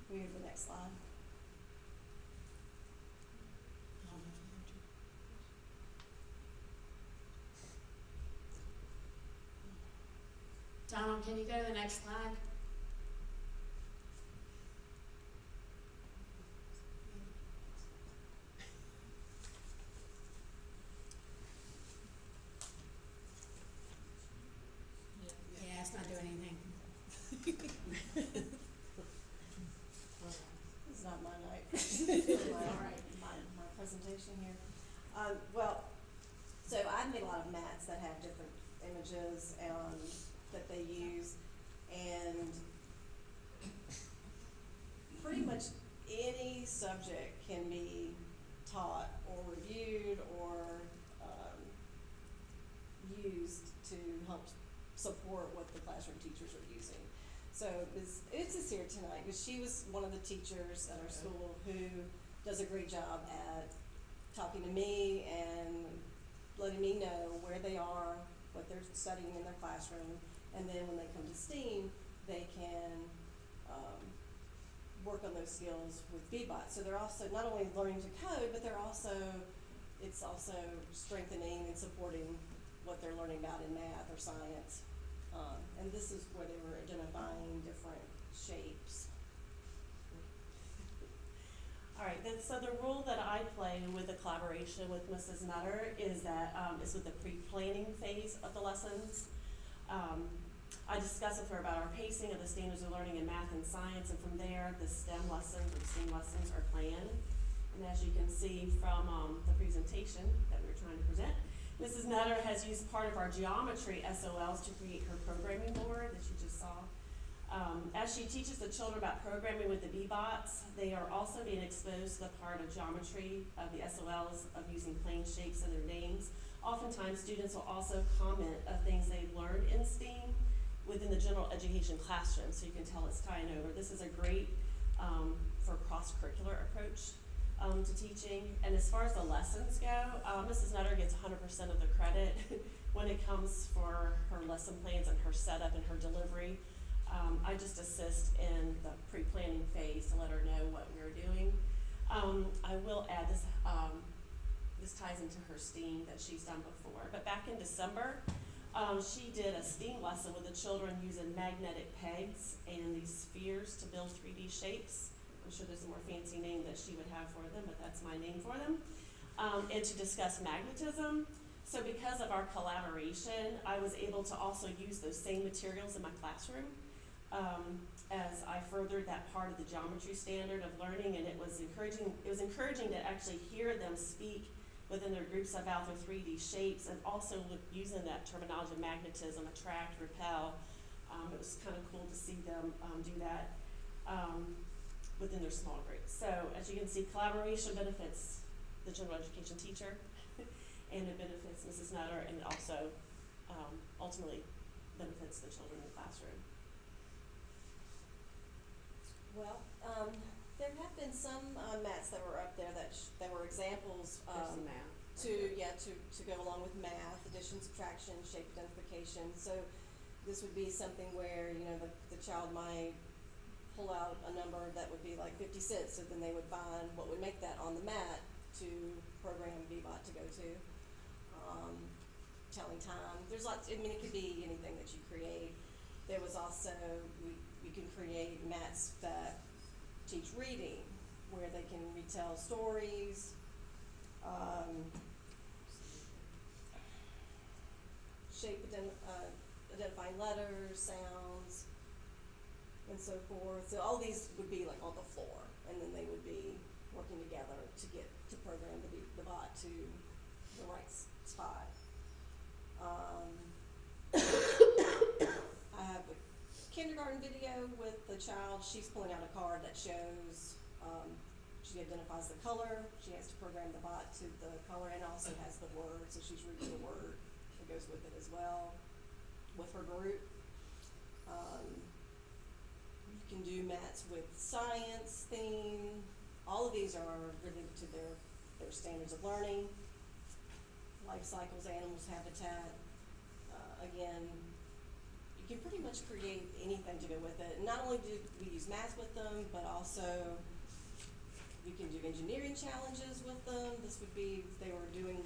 We go to the next slide. Donald, can you go to the next slide? Yeah, it's not doing anything. This is not my night. my presentation here. Well, so I've made a lot of mats that have different images that they use, and pretty much any subject can be taught or reviewed or used to help support what the classroom teachers are using. So Ms. Utz is here tonight, because she was one of the teachers at our school who does a great job at talking to me and letting me know where they are, what they're studying in their classroom, and then when they come to STEAM, they can work on those skills with BBOT. So they're also not only learning to code, but it's also strengthening and supporting what they're learning about in math or science. And this is where they were identifying different shapes. so the role that I play with the collaboration with Mrs. Nutter is that, is with the pre-planning phase of the lessons. I discuss with her about our pacing of the standards of learning in math and science, and from there, the STEM lessons or STEAM lessons are planned. And as you can see from the presentation that we were trying to present, Mrs. Nutter has used part of our geometry SOLs to create her programming board that you just saw. As she teaches the children about programming with the B-Bots, they are also being exposed to the part of geometry of the SOLs of using plane shapes in their names. Oftentimes, students will also comment of things they've learned in STEAM within the general education classroom, so you can tell it's tying over. This is a great for cross-curricular approach to teaching. And as far as the lessons go, Mrs. Nutter gets 100% of the credit when it comes for her lesson plans and her setup and her delivery. I just assist in the pre-planning phase to let her know what we're doing. I will add this, this ties into her STEAM that she's done before. But back in December, she did a STEAM lesson with the children using magnetic pegs and these spheres to build 3D shapes. I'm sure there's a more fancy name that she would have for them, but that's my name for them. And to discuss magnetism. So because of our collaboration, I was able to also use those same materials in my classroom as I furthered that part of the geometry standard of learning, and it was encouraging to actually hear them speak within their groups about their 3D shapes, and also using that terminology of magnetism, attract, repel. It was kind of cool to see them do that within their small groups. So as you can see, collaboration benefits the general education teacher, and it benefits Mrs. Nutter, and it also ultimately benefits the children in the classroom. Well, there have been some mats that were up there that were examples There's some math. to go along with math, addition, subtraction, shape identification. So this would be something where, you know, the child might pull out a number that would be like 50 cents, so then they would find what would make that on the mat to program B-Bot to go to. Telling time. There's lots, I mean, it could be anything that you create. There was also, we can create mats that teach reading, where they can retell stories, identifying letters, sounds, and so forth. So all these would be like on the floor, and then they would be working together to program the bot to the right spot. I have a kindergarten video with the child. She's pulling out a card that shows, she identifies the color. She has to program the bot to the color, and also has the word, so she's reading the word that goes with it as well, with her group. You can do mats with science theme. All of these are related to their standards of learning, life cycles, animals, habitat. Again, you can pretty much create anything to go with it. And not only do we use math with them, but also we can do engineering challenges with them. This would be, they were doing,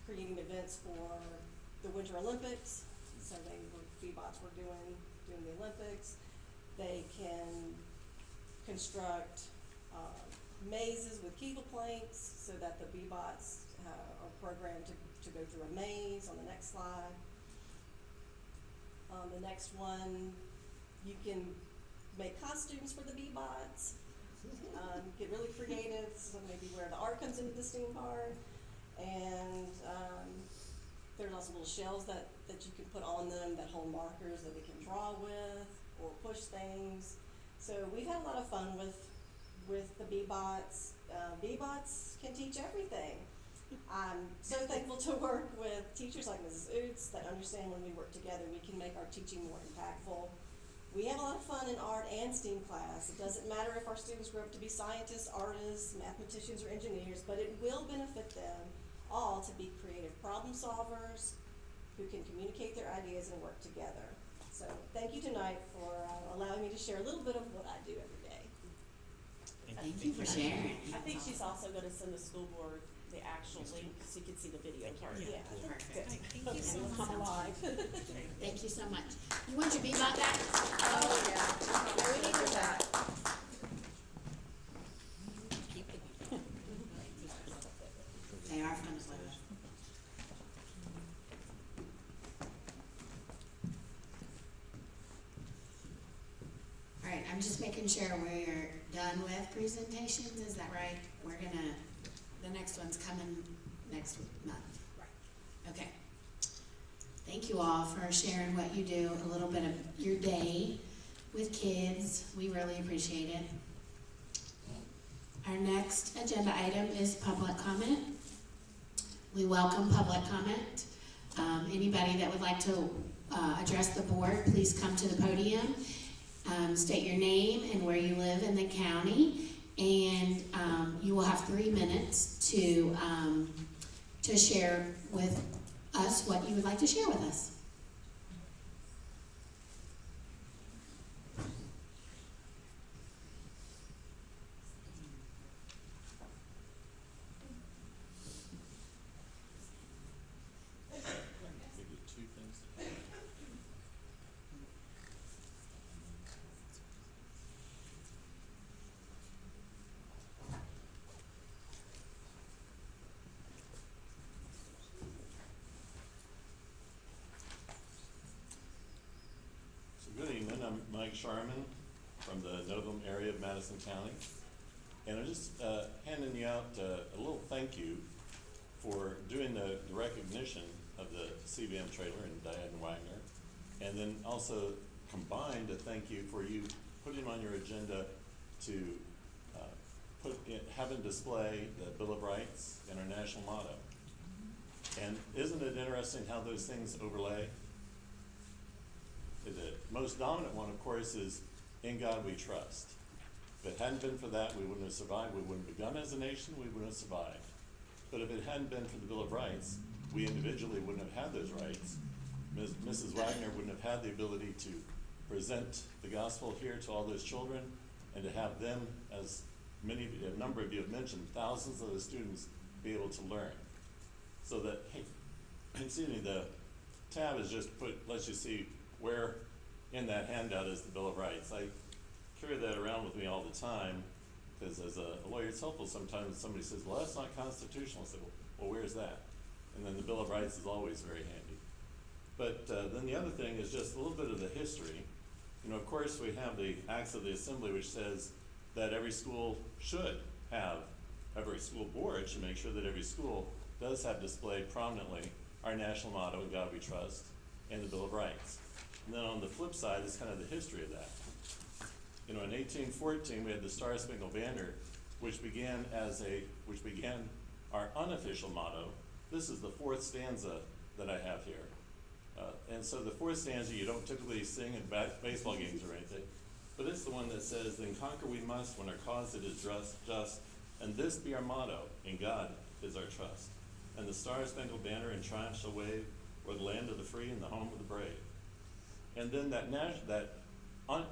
creating events for the Winter Olympics. So B-Bots were doing the Olympics. They can construct mazes with Kegel planks, so that the B-Bots are programmed to go through a maze on the next slide. The next one, you can make costumes for the B-Bots, get really creative, so maybe where the art comes into the STEAM part. And there's also little shells that you can put on them that hold markers that they can draw with or push things. So we've had a lot of fun with the B-Bots. B-Bots can teach everything. I'm so thankful to work with teachers like Mrs. Oots that understand when we work together, we can make our teaching more impactful. We have a lot of fun in art and STEAM class. It doesn't matter if our students grow up to be scientists, artists, mathematicians, or engineers, but it will benefit them all to be creative problem solvers who can communicate their ideas and work together. So thank you tonight for allowing me to share a little bit of what I do every day. Thank you for sharing. I think she's also going to send the school board the actual link so you can see the video part. Yeah, Perfect. Thank you so much. Thank you so much. You want your B-Bot back? Oh, yeah. We need her back. Keep it. just making sure we're done with presentations, is that right? The next one's coming next month. Right. Okay. Thank you all for sharing what you do, a little bit of your day with kids. We really appreciate it. Our next agenda item is public comment. We welcome public comment. Anybody that would like to address the board, please come to the podium. State your name and where you live in the county, and you will have 3 minutes to share with us what you would like to share with us. Maybe 2 things to add. So good evening, I'm Mike Sharman from the Novum area of Madison County. And I'm just handing you out a little thank you for doing the recognition of the CBM trailer and Diane Wagner. And then also combined a thank you for you putting on your agenda to have in display the Bill of Rights and our national motto. And isn't it interesting how those things overlay? The most dominant one, of course, is "In God We Trust." If it hadn't been for that, we wouldn't have survived. We wouldn't have begun as a nation, we wouldn't have survived. But if it hadn't been for the Bill of Rights, we individually wouldn't have had those rights. Mrs. Wagner wouldn't have had the ability to present the gospel here to all those children, and to have them, as a number of you have mentioned, thousands of the students be able to learn. So that, hey, excuse me, the tab is just lets you see where in that handout is the Bill of Rights. I carry that around with me all the time, because as a lawyer, it's helpful sometimes when somebody says, well, that's not constitutional. I say, well, where's that? And then the Bill of Rights is always very handy. But then the other thing is just a little bit of the history. You know, of course, we have the Acts of the Assembly, which says that every school board should make sure that every school does have displayed prominently our national motto, "In God We Trust," and the Bill of Rights. And then on the flip side is kind of the history of that. You know, in 1814, we had the Star Spangled Banner, which began our unofficial motto. This is the 4th stanza that I have here. And so the 4th stanza you don't typically sing in baseball games or anything, but it's the one that says, "Then conquer we must when our cause it is just, and this be our motto, in God is our trust. And the Star Spangled Banner in triumph shall wave o'er the land of the free and the home of the brave." And then that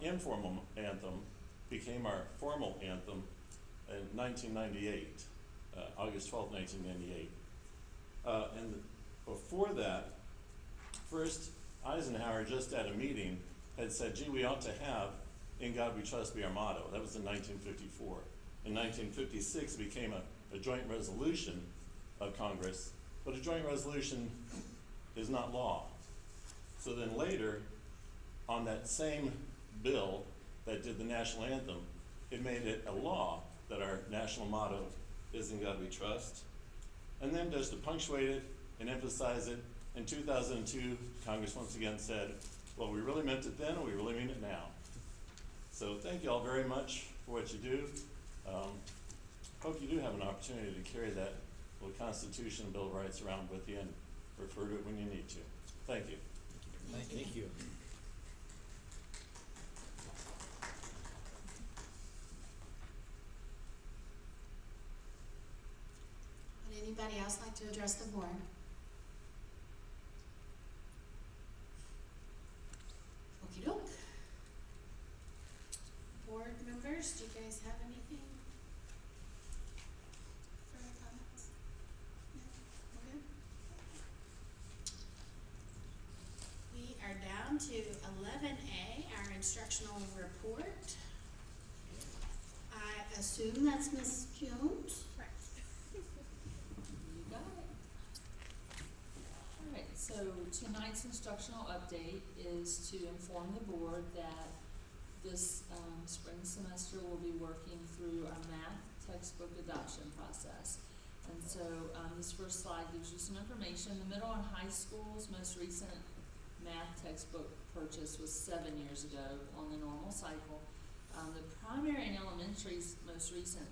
informal anthem became our formal anthem in 1998, August 12, 1998. And before that, first Eisenhower, just at a meeting, had said, gee, we ought to have "In God We Trust" be our motto. That was in 1954. In 1956, it became a joint resolution of Congress, but a joint resolution is not law. So then later, on that same bill that did the national anthem, it made it a law that our national motto is "In God We Trust." And then just to punctuate it and emphasize it, in 2002, Congress once again said, well, we really meant it then, and we really mean it now. So thank you all very much for what you do. Hope you do have an opportunity to carry that little Constitution and Bill of Rights around with you and refer to it when you need to. Thank you. Thank you. Would anybody else like to address the board? Okey-doke. Board members, do you guys have anything? Further comments? No? We're good? We are down to 11A, our instructional report. I assume that's Ms. Jones? Correct. You got it. Alright, so tonight's instructional update is to inform the board that this the spring semester, we'll be working through our math textbook adoption process. And so, this first slide gives you some information. The middle and high school's most recent math textbook purchase was 7 years ago on the normal cycle. The primary and elementary's most recent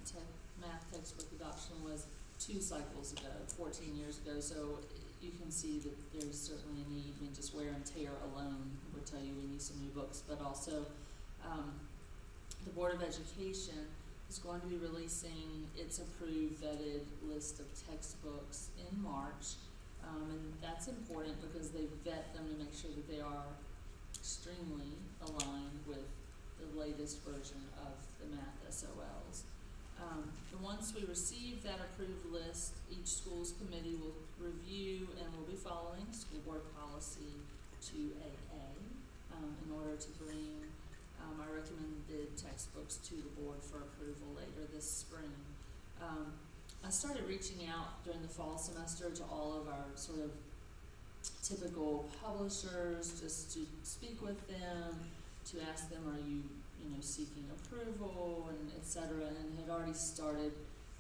math textbook adoption was 2 cycles ago, 14 years ago. So you can see that there's certainly a need. I mean, just wear and tear alone would tell you we need some new books, but also the Board of Education is going to be releasing its approved vetted list of textbooks in March. And that's important because they vet them to make sure that they are extremely aligned with the latest version of the math SOLs. Once we receive that approved list, each school's committee will review and will be following school board policy 2AA in order to bring our recommended textbooks to the board for approval later this spring. I started reaching out during the fall semester to all of our sort of typical publishers just to speak with them, to ask them, are you seeking approval, and et cetera, and had already started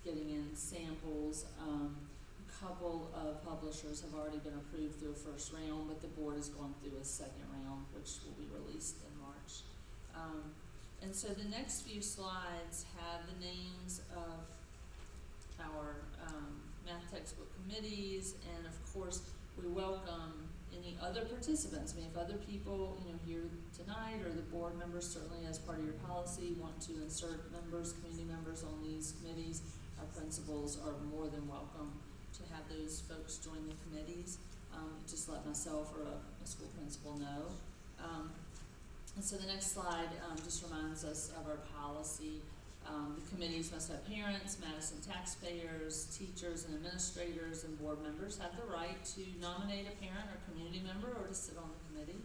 getting in samples. A couple of publishers have already been approved through a first round, but the board is going through a second round, which will be released in March. And so the next few slides have the names of our math textbook committees, and of course we welcome any other participants. I mean, if other people, here tonight, or the board members, certainly as part of your policy, want to insert members, community members on these committees, our principals are more than welcome to have those folks join the committees. Just let myself or a school principal know. And so the next slide just reminds us of our policy. The committees must have parents, Madison taxpayers, teachers and administrators, and board members have the right to nominate a parent or community member or to sit on the committee.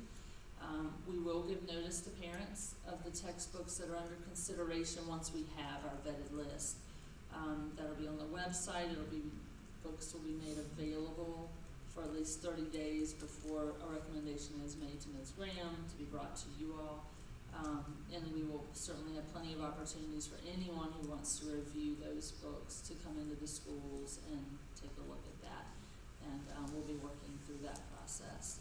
We will give notice to parents of the textbooks that are under consideration once we have our vetted list. That'll be on the website. Books will be made available for at least 30 days before a recommendation is made to Ms. Graham to be brought to you all. And we will certainly have plenty of opportunities for anyone who wants to review those books to come into the schools and take a look at that. And we'll be working through that process.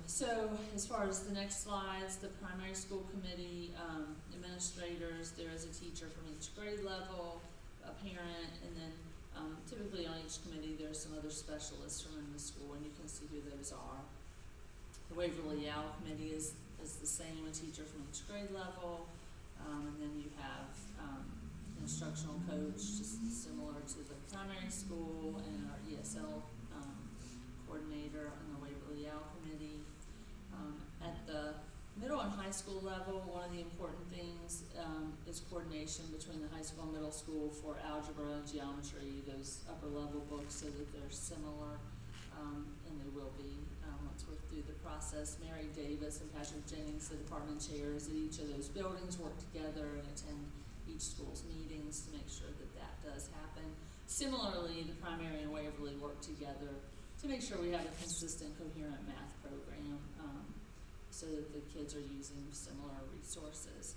So as far as the next slides, the primary school committee administrators, there is a teacher from each grade level, a parent, and then typically on each committee there's some other specialists from in the school, and you can see who those are. The Waverly Owl committee is the same, a teacher from each grade level, and then you have instructional coach, just similar to the primary school, and our ESL coordinator on the Waverly Owl committee. At the middle and high school level, one of the important things is coordination between the high school and middle school for algebra and geometry, those upper level books, so that they're similar, and they will be once we're through the process. Mary Davis and Patrick Jennings, the department chairs at each of those buildings, work together and attend each school's meetings to make sure that that does happen. Similarly, the primary and Waverly work together to make sure we have a consistent, coherent math program, so that the kids are using similar resources.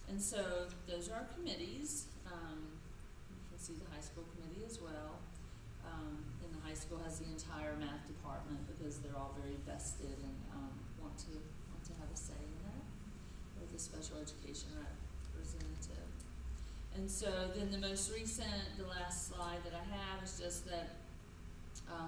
And so those are our committees. You can see the high school committee as well. And the high school has the entire math department because they're all very vested and want to have a say in that, with a special education representative. And so then the most recent, the last slide that I have is just that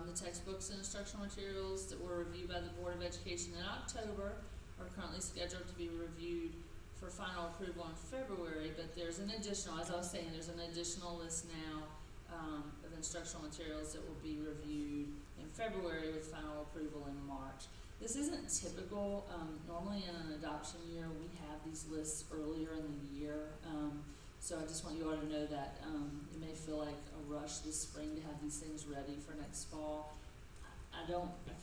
the textbooks and instructional materials that were reviewed by the Board of Education in October are currently scheduled to be reviewed for final approval in February, but there's an additional, as I was saying, there's an additional list now of instructional materials that will be reviewed in February with final approval in March. This isn't typical. Normally in an adoption year, we have these lists earlier in the year. So I just want you all to know that it may feel like a rush this spring to have these things ready for next fall. I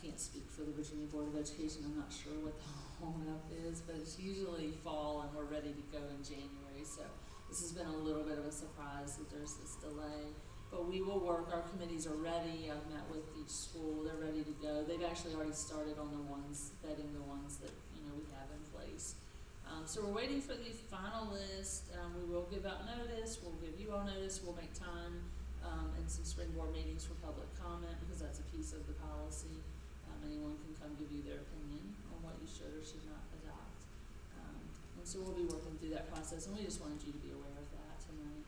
can't speak for the Virginia Board of Education. I'm not sure what the hold-up is, but it's usually fall and we're ready to go in January. So this has been a little bit of a surprise that there's this delay. But we will work, our committees are ready. I've met with each school, they're ready to go. They've actually already started on the ones, vetting the ones that we have in place. So we're waiting for the final list. We will give out notice, we'll give you all notice, we'll make time, in some spring board meetings for public comment, because that's a piece of the policy. Anyone can come give you their opinion on what you should or should not adopt. And so we'll be working through that process, and we just wanted you to be aware of that tonight.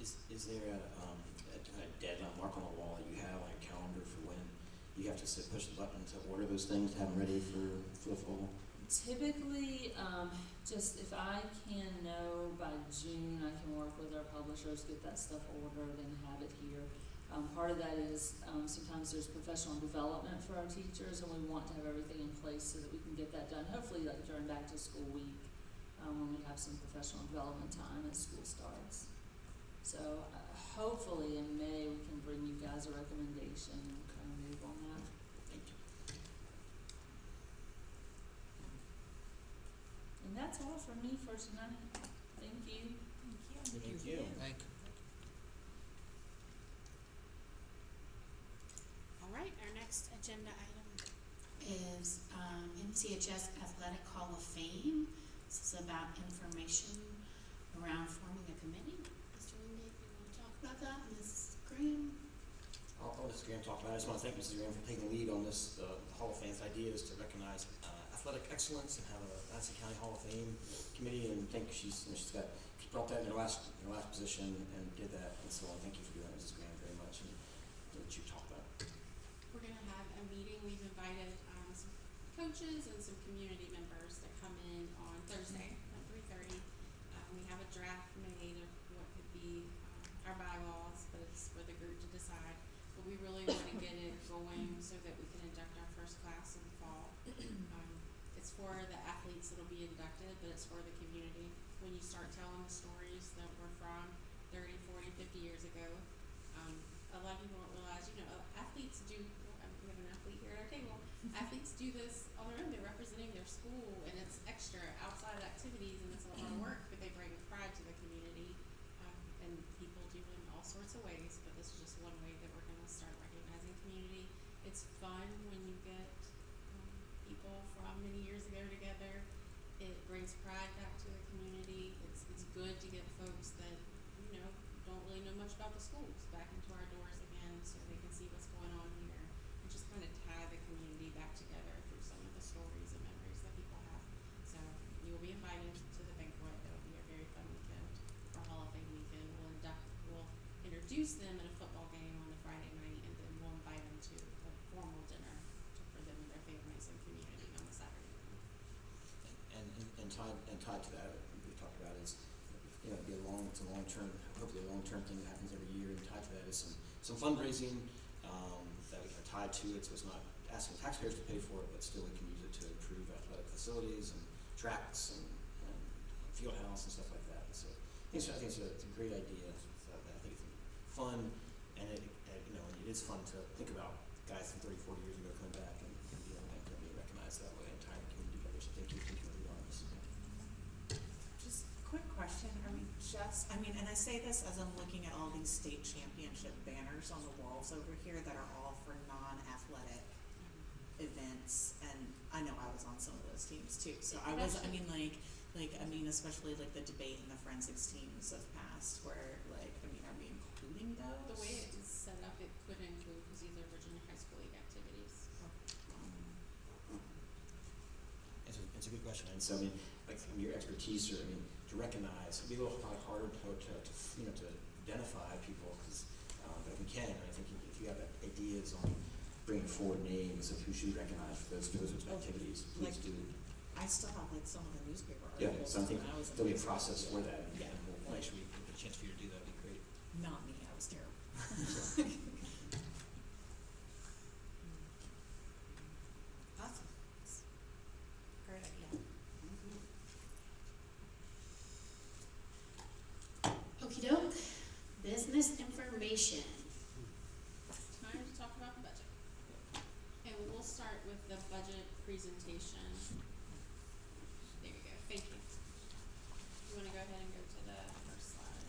Is there a deadline mark on the wall that you have on your calendar for when you have to push the button to order those things, to have them ready for the fall? Typically, just if I can know by June, I can work with our publishers, get that stuff ordered and have it here. Part of that is, sometimes there's professional development for our teachers, and we want to have everything in place so that we can get that done, hopefully like during back to school week, when we have some professional development time as school starts. So, hopefully in May, we can bring you guys a recommendation and kind of move on that. Thank you. And that's all from me for tonight. Thank you. Thank you. Thank you. All right, our next agenda item is MCHS Athletic Hall of Fame. This is about information around forming a committee. Mr. Wingate, you want to talk about that? Ms. Graham? I'll let Mrs. Graham talk about it. I just want to thank Mrs. Graham for taking the lead on this. The Hall of Fame's idea is to recognize athletic excellence and have a Madison County Hall of Fame committee, and I think she brought that in her last position and did that, and so I thank you for doing that, Mrs. Graham, very much, and I'll let you talk about it. We're gonna have a meeting, we've invited, some coaches and some community members to come in on Thursday at 3:30. We have a draft made of what could be, our bylaws, but it's for the group to decide. But we really wanna get it going so that we can induct our first class in the fall. It's for the athletes that'll be inducted, but it's for the community. When you start telling the stories that were from 30, 40, 50 years ago, a lot of people don't realize, athletes do, we have an athlete here at our table, athletes do this on their own, they're representing their school, and it's extra outside activities, and it's a lot of work, but they bring pride to the community, and people do it in all sorts of ways, but this is just one way that we're gonna start recognizing community. It's fun when you get, people from many years ago together. It brings pride back to the community. It's good to get folks that, don't really know much about the schools back into our doors again, so they can see what's going on here, and just kind of tie the community back together through some of the stories and memories that people have. So you will be invited to the banquet. It'll be a very fun weekend for Hall of Fame weekend. We'll introduce them in a football game on the Friday night, and then we'll invite them to a formal dinner for them and their families and community on the Saturday morning. And tied to that, we talked about is, it's a long-term, hopefully a long-term thing that happens every year, and tied to that is some fundraising, that we are tied to it, so it's not asking taxpayers to pay for it, but still we can use it to improve athletic facilities and tracks and field house and stuff like that. And so I think it's a great idea. So I think it's fun, and it is fun to think about guys from 30, 40 years ago coming back and being recognized that way and tying the community together. So thank you for doing on this. Just a quick question, and I say this as I'm looking at all these state championship banners on the walls over here that are all for non-athletic events, and I know I was on some of those teams too, so especially like the debate and the forensics teams of past where are we including those? The way it is set up, it could include, because these are Virginia High School League activities. It's a good question, and so your expertise, or to recognize, it'd be a little harder to identify people, because but if we can, I think if you have ideas on bringing forward names of who should be recognized for those activities, please do. I still have some of the newspaper Yeah, articles. so I think when I was in there'll be a high school. process for that. Yeah. And we'll make sure we get a chance for you to do that. Would be great. Not me, I was terrible. Awesome. Great idea. Okey doke, business information. Time to talk about the budget. And we'll start with the budget presentation. There you go, thank you. You wanna go ahead and go to the first slide?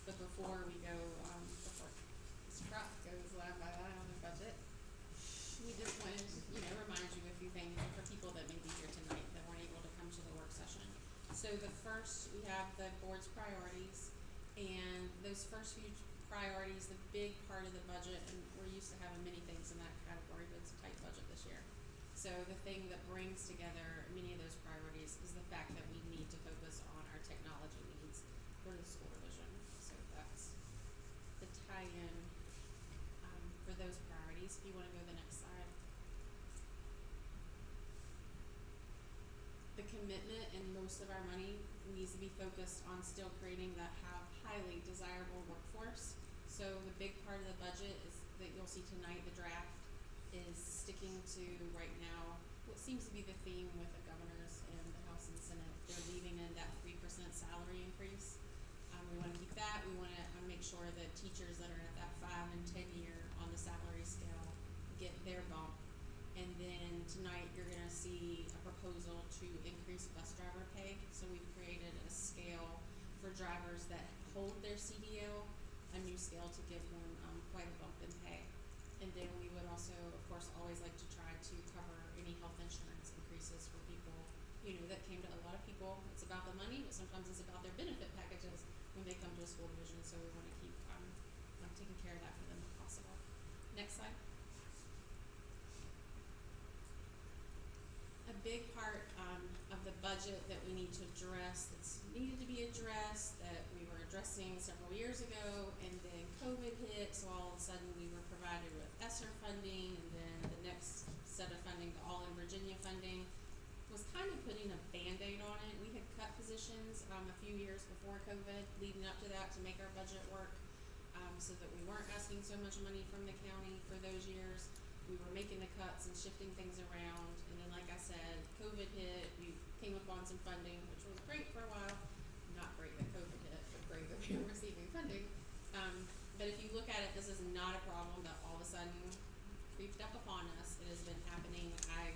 But before we go, before this crop goes line by line on the budget, we just wanted to, remind you of a few things for people that may be here tonight that weren't able to come to the work session. So the first, we have the board's priorities, and those first few priorities, the big part of the budget, and we're used to having many things in that category, but it's a tight budget this year. So the thing that brings together many of those priorities is the fact that we need to focus on our technology needs for the school division. So that's the tie-in for those priorities. If you want to go to the next slide. The commitment and most of our money needs to be focused on still creating that highly desirable workforce. So the big part of the budget is that you'll see tonight, the draft is sticking to right now what seems to be the theme with the governors and the House and Senate. They're leaving in that 3% salary increase. We want to keep that. We want to make sure that teachers that are at that 5 and 10 year on the salary scale get their bump. And then tonight you're going to see a proposal to increase bus driver pay. So we've created a scale for drivers that hold their CDL, a new scale to give them quite a bump in pay. And then we would also, of course, always like to try to cover any health insurance increases for people, that came to a lot of people. It's about the money, but sometimes it's about their benefit packages when they come to a school division. So we want to keep taking care of that for them if possible. Next slide. A big part of the budget that we need to address, that's needed to be addressed, that we were addressing several years ago, and then COVID hit, so all of a sudden we were provided with ESSER funding, and then the next set of funding, the All in Virginia funding, was kind of putting a Band-Aid on it. We had cut positions a few years before COVID, leading up to that to make our budget work, so that we weren't asking so much money from the county for those years. We were making the cuts and shifting things around, and then like I said, COVID hit, we came upon some funding, which was great for a while. Not great that COVID hit, but great that we were receiving funding. But if you look at it, this is not a problem that all of a sudden creeped up upon us. It has been happening. I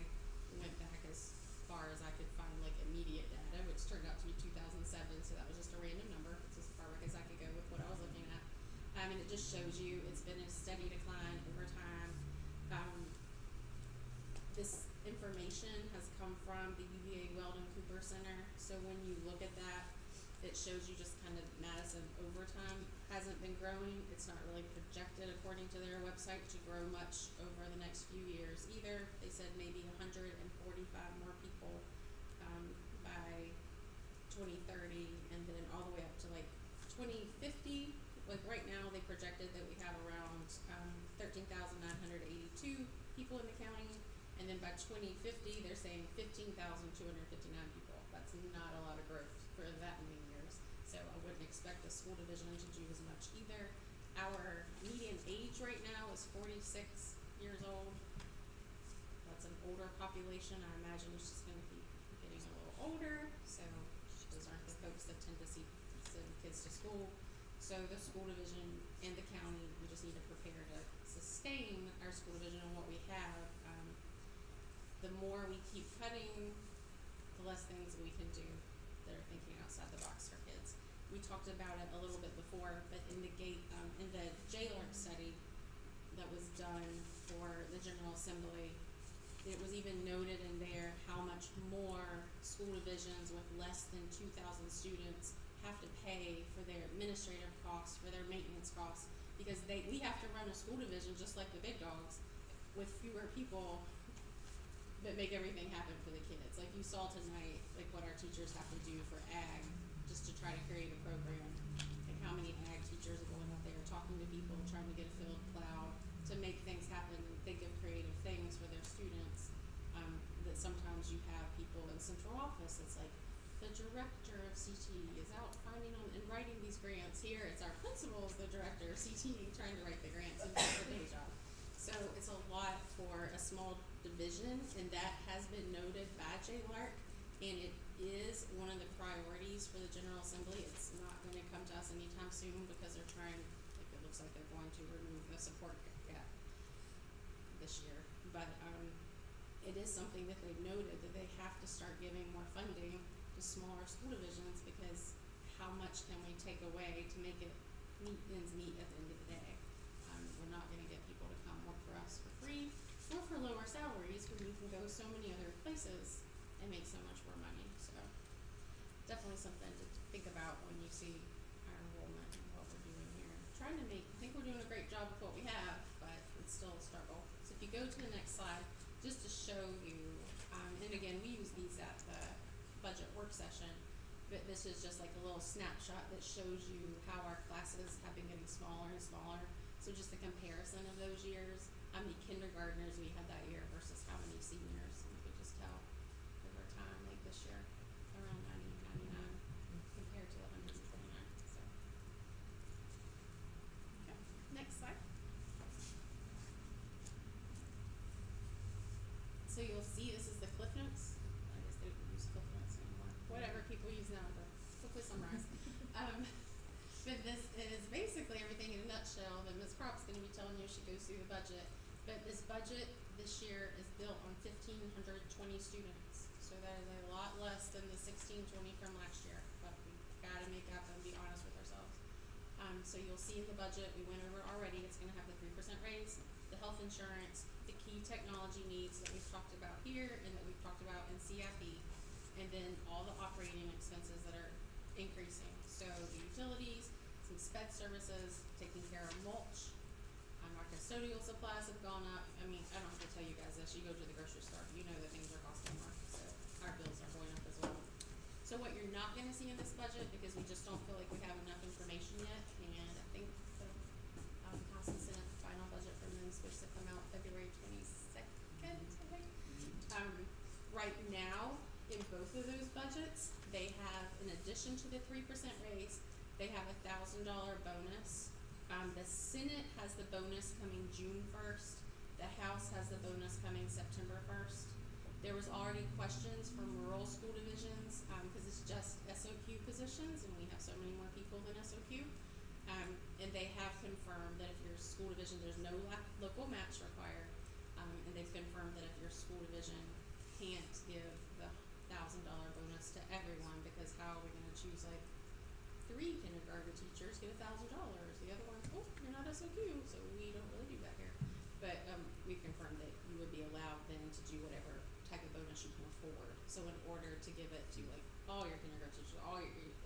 went back as far as I could find immediate data, which turned out to be 2007, so that was just a random number. It's as far back as I could go with what I was looking at. And it just shows you it's been a steady decline over time. This information has come from the UVA Weldon Cooper Center, so when you look at that, it shows you just kind of Madison over time hasn't been growing. It's not really projected according to their website to grow much over the next few years either. They said maybe 145 more people by 2030, and then all the way up to 2050. Right now they projected that we have around 13,982 people in the county, and then by 2050 they're saying 15,259 people. That's not a lot of growth for that many years, so I wouldn't expect the school division to do as much either. Our median age right now is 46 years old. That's an older population. I imagine it's just going to keep getting a little older, so those aren't the folks that tend to send kids to school. So the school division and the county, we just need to prepare to sustain our school division and what we have. The more we keep cutting, the less things we can do that are thinking outside the box for kids. We talked about it a little bit before, but in the JLARC study that was done for the General Assembly, it was even noted in there how much more school divisions with less than 2,000 students have to pay for their administrative costs, for their maintenance costs, because we have to run a school division just like the big dogs with fewer people but make everything happen for the kids. Like you saw tonight, what our teachers have to do for ag just to try to create a program, and how many ag teachers are going out there talking to people, trying to get a field plowed, to make things happen and think of creative things for their students. That sometimes you have people in central office, it's like the director of CTE is out finding and writing these grants. Here it's our principal is the director of CTE trying to write the grants and do the day job. So it's a lot for a small division, and that has been noted by JLARC, and it is one of the priorities for the General Assembly. It's not going to come to us anytime soon because they're trying, it looks like they're going to remove the support gap this year. But it is something that they've noted, that they have to start giving more funding to smaller school divisions, because how much can we take away to make it ends meet at the end of the day. We're not gonna get people to come work for us for free or for lower salaries when you can go so many other places and make so much more money, so definitely something to think about when you see our enrollment and what we're doing here. I think we're doing a great job with what we have, but it's still a struggle. So if you go to the next slide, just to show you, and again, we use these at the budget work session, but this is just like a little snapshot that shows you how our classes have been getting smaller and smaller. So just a comparison of those years, how many kindergartners we had that year versus how many seniors. And you can just tell over time, like this year, around 90, 99 compared to 129, so. Okay, next slide. So you'll see this is the Cliff Notes. I guess they don't use Cliff Notes anymore. Whatever people use now, but quickly summarize. But this is basically everything in a nutshell that Ms. Crop's gonna be telling you as she goes through the budget. But this budget this year is built on 1,520 students. So that is a lot less than the 1,620 from last year, but we gotta make up and be honest with ourselves. So you'll see in the budget, we went over already, it's gonna have the 3% raise, the health insurance, the key technology needs that we've talked about here and that we've talked about in CIP, and then all the operating expenses that are increasing. So the utilities, some sped services, taking care of mulch, our custodial supplies have gone up. I mean, I don't have to tell you guys this, you go to the grocery store, you know that things are costing more, so our bills are going up as well. So what you're not gonna see in this budget, because we just don't feel like we have enough information yet, and I think the House and Senate final budget from them is supposed to come out February 22nd, I think. Right now, in both of those budgets, they have, in addition to the 3% raise, they have $1,000 bonus. The Senate has the bonus coming June 1st. The House has the bonus coming September 1st. There was already questions from rural school divisions, cause it's just SOQ positions and we have so many more people than SOQ. And they have confirmed that if your school division, there's no local match required. And they've confirmed that if your school division can't give the $1,000 bonus to everyone, because how are we gonna choose like 3 kindergarten teachers get $1,000? The other ones, oh, you're not SOQ, so we don't really do that here. But we've confirmed that you would be allowed then to do whatever type of bonus you can afford. So in order to give it to like all your kindergarten teachers,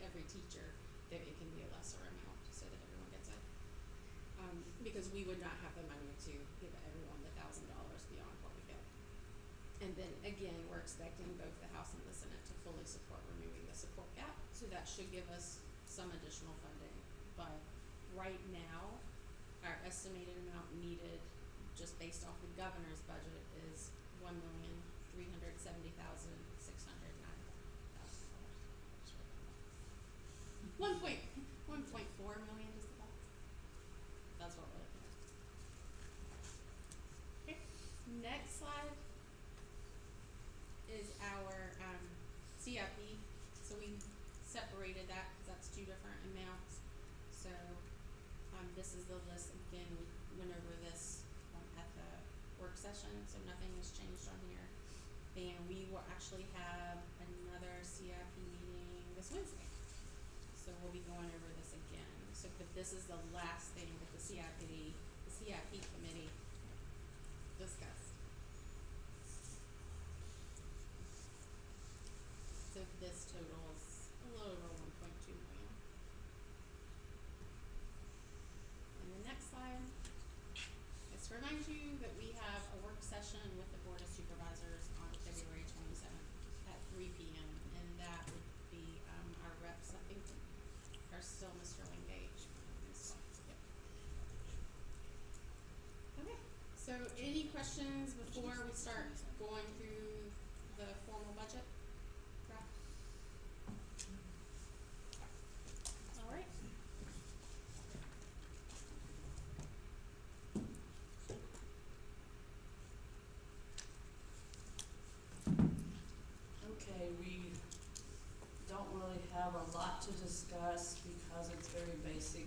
every teacher, that it can be a lesser amount so that everyone gets it. Because we would not have the money to give everyone the $1,000 beyond what we get. And then again, we're expecting both the House and the Senate to fully support removing the support gap. So that should give us some additional funding. But right now, our estimated amount needed, just based off the governor's budget, is $1,370,609. $1.4 million is the box. That's what we're looking at. Okay, next slide is our CIP. So we separated that because that's 2 different amounts. So this is the list. Again, we went over this at the work session, so nothing has changed on here. And we will actually have another CIP meeting this Wednesday. So we'll be going over this again. So, but this is the last thing that the CIP committee discussed. So this totals a little over 1.2 million. And the next slide is to remind you that we have a work session with the Board of Supervisors on February 27th at 3 p.m. And that would be our reps, I think, are still Mr. Wingate. Yep. Okay, so any questions before we start going through the formal budget? All right. Okay, we don't really have a lot to discuss because it's very basic.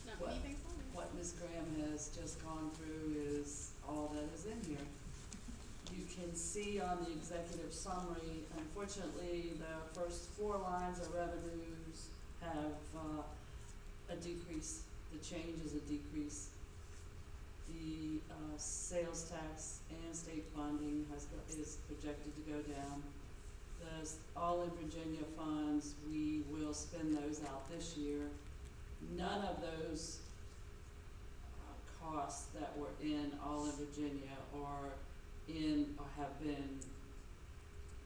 Not What- anything for me. What Ms. Graham has just gone through is all that is in here. You can see on the executive summary, unfortunately, the first 4 lines of revenues have a decrease. The change is a decrease. The, sales tax and state funding is projected to go down. The All in Virginia funds, we will spend those out this year. None of those costs that were in All in Virginia or have been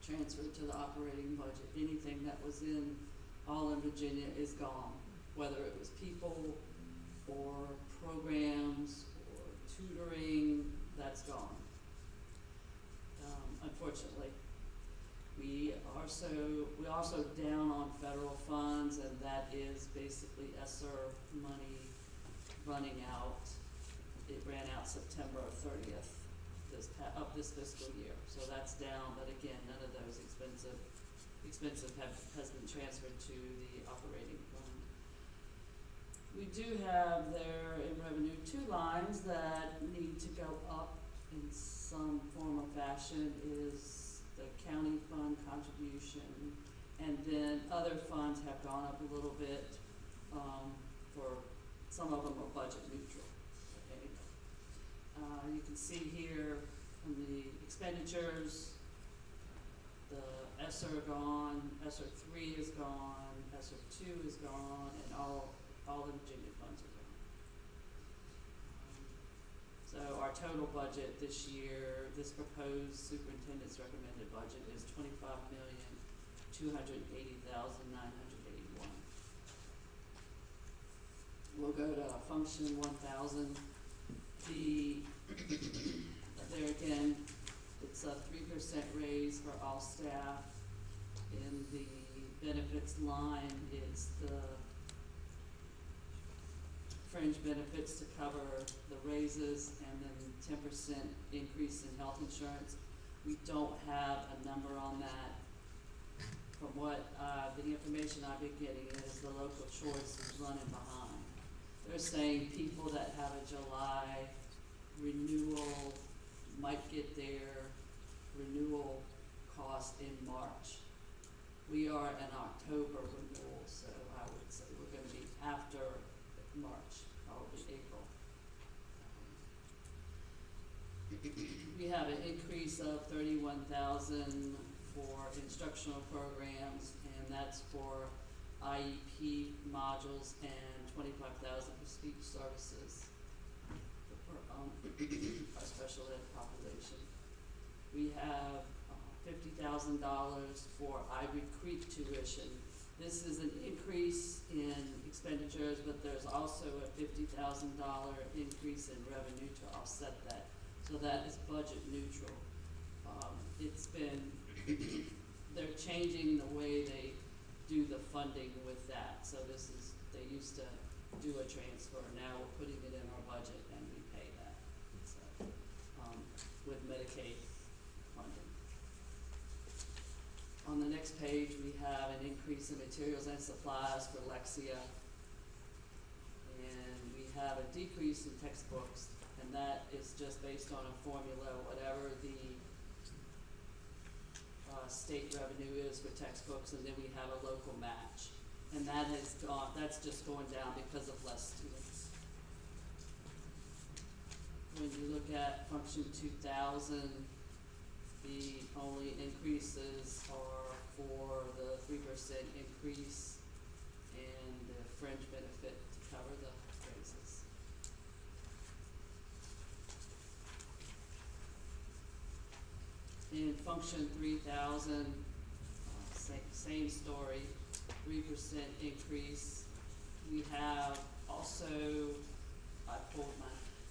transferred to the operating budget. Anything that was in All in Virginia is gone, whether it was people or programs or tutoring, that's gone. Unfortunately. We also down on federal funds, and that is basically ESSER money running out. It ran out September 30th of this fiscal year, so that's down, but again, none of those expensive has been transferred to the operating fund. We do have there in revenue 2 lines that need to go up in some form or fashion, is the county fund contribution, and then other funds have gone up a little bit, for some of them are budget neutral. Okay. You can see here from the expenditures, the ESSER gone, ESSER 3 is gone, ESSER 2 is gone, and all the Virginia funds are gone. So our total budget this year, this proposed superintendent's recommended budget is $25,280,981. We'll go to function 1000. There again, it's a 3% raise for all staff. In the benefits line, it's the fringe benefits to cover the raises, and then 10% increase in health insurance. We don't have a number on that. From what, the information I've been getting is the local choice is running behind. They're saying people that have a July renewal might get their renewal cost in March. We are an October renewal, so I would say we're gonna be after March, probably April. We have an increase of 31,000 for instructional programs, and that's for IEP modules, and 25,000 for speech services for our special ed population. We have $50,000 for Ivy Creek tuition. This is an increase in expenditures, but there's also a $50,000 increase in revenue to offset that. So that is budget neutral. It's been, they're changing the way they do the funding with that. So they used to do a transfer, now we're putting it in our budget and we pay that. So, with Medicaid funding. On the next page, we have an increase in materials and supplies for Lexia. And we have a decrease in textbooks, and that is just based on a formula, whatever the state revenue is for textbooks, and then we have a local match. And that has gone, that's just going down because of less students. When you look at function 2000, the only increases are for the 3% increase and the fringe benefit to cover the raises. In function 3000, same story, 3% increase. We have also, I pulled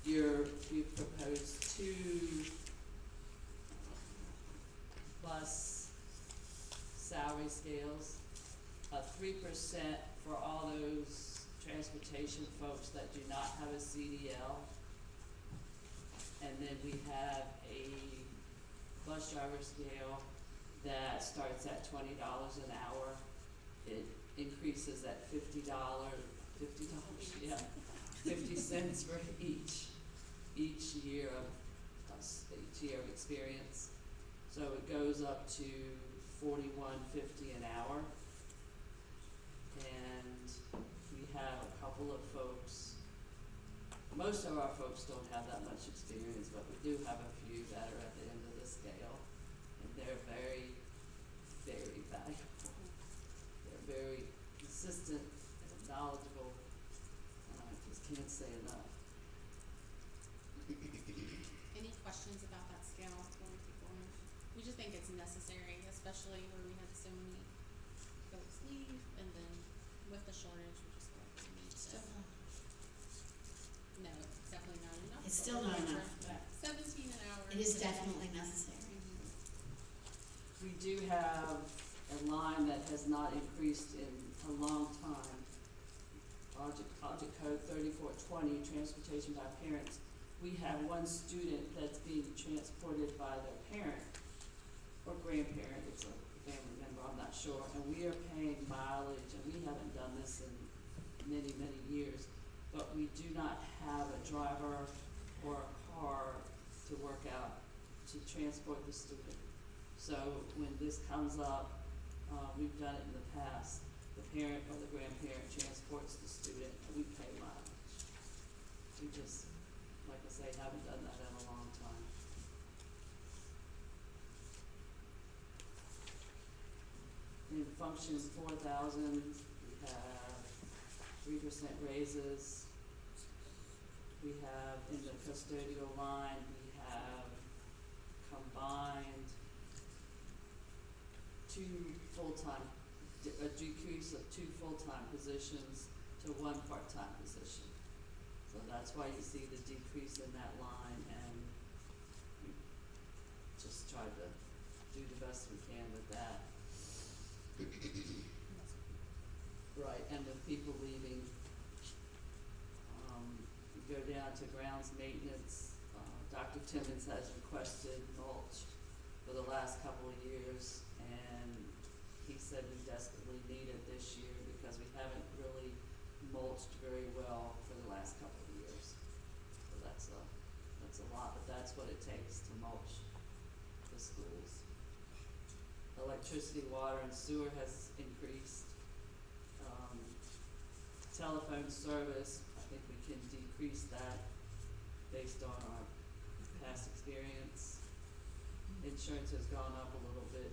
we proposed 2 plus salary scales, a 3% for all those transportation folks that do not have a CDL. And then we have a bus driver scale that starts at $20 an hour. It increases at $50, yeah, 50 cents for each year of experience. So it goes up to $41.50 an hour. And we have a couple of folks, most of our folks don't have that much experience, but we do have a few that are at the end of the scale, and they're very, very valuable. They're very consistent and knowledgeable, and I just can't say enough. Any questions about that scale before we keep going? We just think it's necessary, especially where we had so many folks leave, and then with the shortage, we just felt like we need to. Still not. No, it's definitely not enough. It's but still we're not gonna enough, charge but 17 an hour. it is definitely necessary. Mhm. We do have a line that has not increased in a long time. Object code 3420, transportation by parents. We have one student that's being transported by their parent or grandparent, it's a family member, I'm not sure, and we are paying mileage, and we haven't done this in many, many years, but we do not have a driver or a car to work out to transport the student. So when this comes up, we've done it in the past, the parent or the grandparent transports the student, and we pay mileage. We just, like I say, haven't done that in a long time. In function 4,000, we have 3% raises. We have in the custodial line, we have combined a decrease of 2 full-time positions to 1 part-time position. So that's why you see the decrease in that line, and we just tried to do the best we can with that. Right, and with people leaving, we go down to grounds maintenance. Dr. Timmons has requested mulch for the last couple of years, and he said we desperately need it this year because we haven't really mulched very well for the last couple of years. So that's a lot, but that's what it takes to mulch the schools. Electricity, water, and sewer has increased. Telephone service, I think we can decrease that based on our past experience. Insurance has gone up a little bit.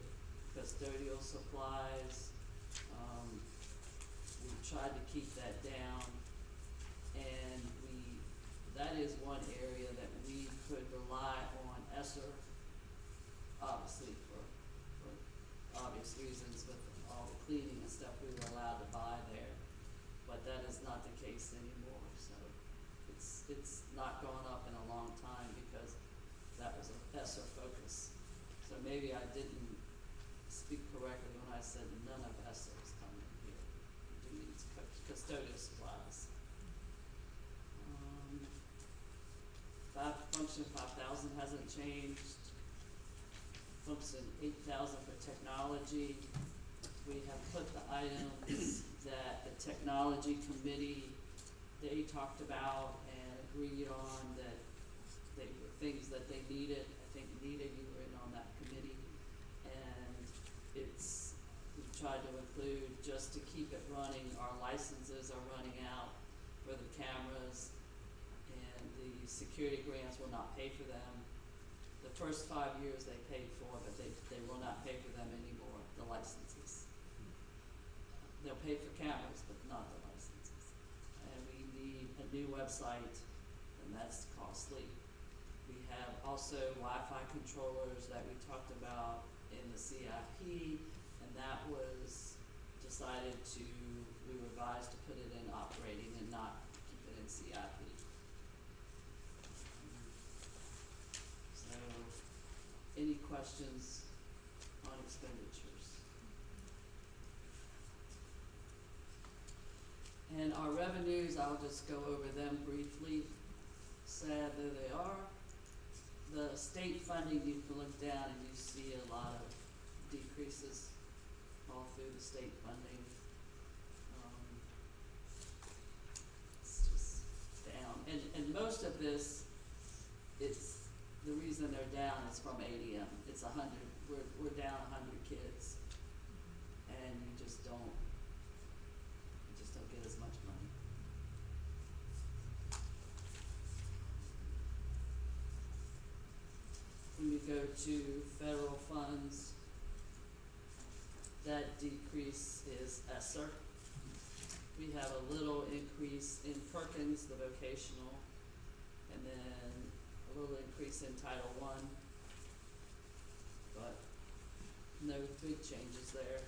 Custodial supplies, we've tried to keep that down, and that is one area that we could rely on ESSER, obviously for obvious reasons with all the cleaning and stuff we were allowed to buy there, but that is not the case anymore, so it's not gone up in a long time because that was a ESSER focus. So maybe I didn't speak correctly when I said none of ESSER is coming here. We do need custodial supplies. Function 5,000 hasn't changed. Function 8,000 for technology. We have put the items that the technology committee, they talked about and agreed on that they were things that they needed. I think Nita, you were in on that committee, and we've tried to include, just to keep it running, our licenses are running out for the cameras, and the security grants will not pay for them. The first 5 years they paid for, but they will not pay for them anymore, the licenses. They'll pay for cameras, but not the licenses. And we need a new website, and that's costly. We have also Wi-Fi controllers that we talked about in the CIP, and that was decided we revised to put it in operating and not keep it in CIP. So, any questions on expenditures? And our revenues, I'll just go over them briefly, sad though they are. The state funding, you can look down and you see a lot of decreases all through the state funding. It's just down. And most of this, it's, the reason they're down is from ADM. It's 100, we're down 100 kids. And you just don't get as much money. to federal funds, that decrease is ESSER. We have a little increase in Perkins, the vocational, and then a little increase in Title I, but no big changes there.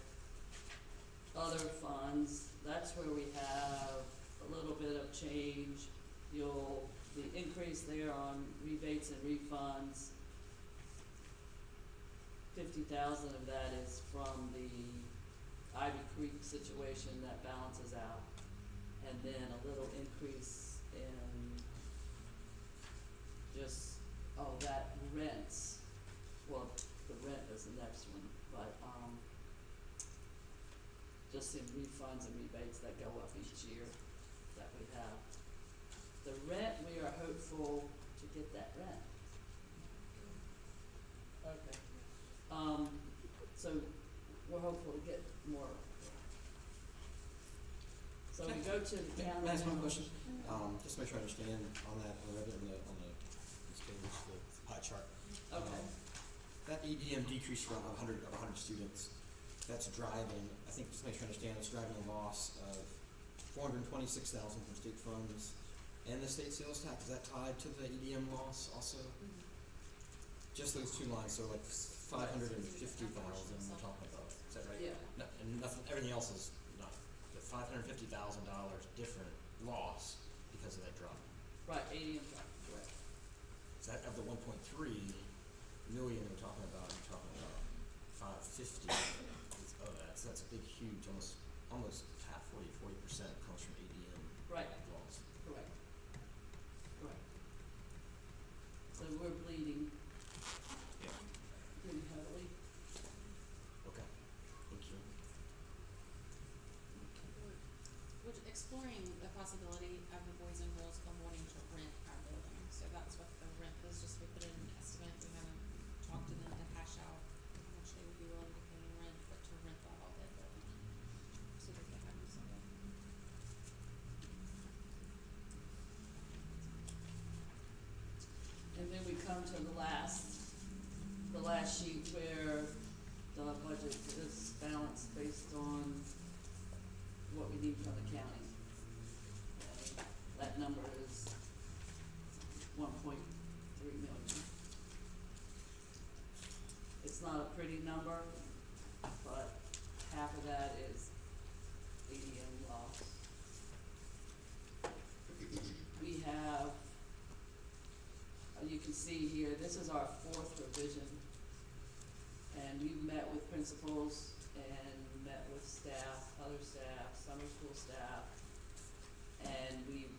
Other funds, that's where we have a little bit of change. The increase there on rebates and refunds, 50,000 of that is from the Ivy Creek situation that balances out. And then a little increase in just, that rents, well, the rent is the next one, but, just in refunds and rebates that go up each year that we have. The rent, we are hopeful to get that rent. Okay. So we're hopeful to get more. So we go to the May county. I ask one question? Just to make sure I understand on that, I read it on the this page, the pie chart. Okay. That EDM decrease from 100 students, that's driving, I think, just to make sure I understand, it's driving a loss of $426,000 from state funds and the state sales tax. Is that tied to the EDM loss also? Just those two lines, so like 550,000 we're talking about, is that right? Yeah. No, and nothing, everything else is not, the $550,000 different loss because of that drop. Right, ADM drop, correct. So that of the 1.3 million we're talking about, you're talking about 550 of that, so that's a big, huge, almost half, 40% comes from ADM Right. loss. Correct. Correct. So we're bleeding Yeah. pretty heavily. Okay, thank you. We're exploring the possibility of the Boys and Girls Club wanting to rent our building, so that's what the rent was, just we put in an estimate, we haven't talked to them to hash out how much they would be willing to pay in rent, but to rent that all day building, so that they have use of it. And then we come to the last sheet where the budget is balanced based on what we need from the county. And that number is 1.3 million. It's not a pretty number, but half of that is ADM loss. We have, you can see here, this is our 4th revision. And we've met with principals and met with staff, other staff, summer school staff, and we've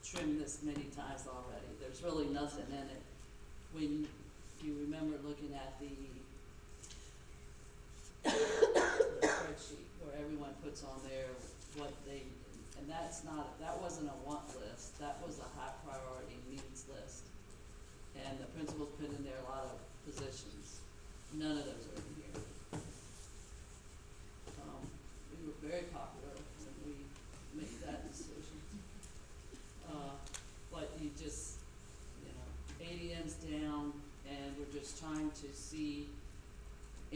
trimmed this many times already. There's really nothing in it. When you remember looking at the spreadsheet where everyone puts on there what they, and that wasn't a want list, that was a high priority needs list. And the principals put in there a lot of positions. None of those are in here. We were very popular when we made that decision. But you just, ADM's down, and we're just trying to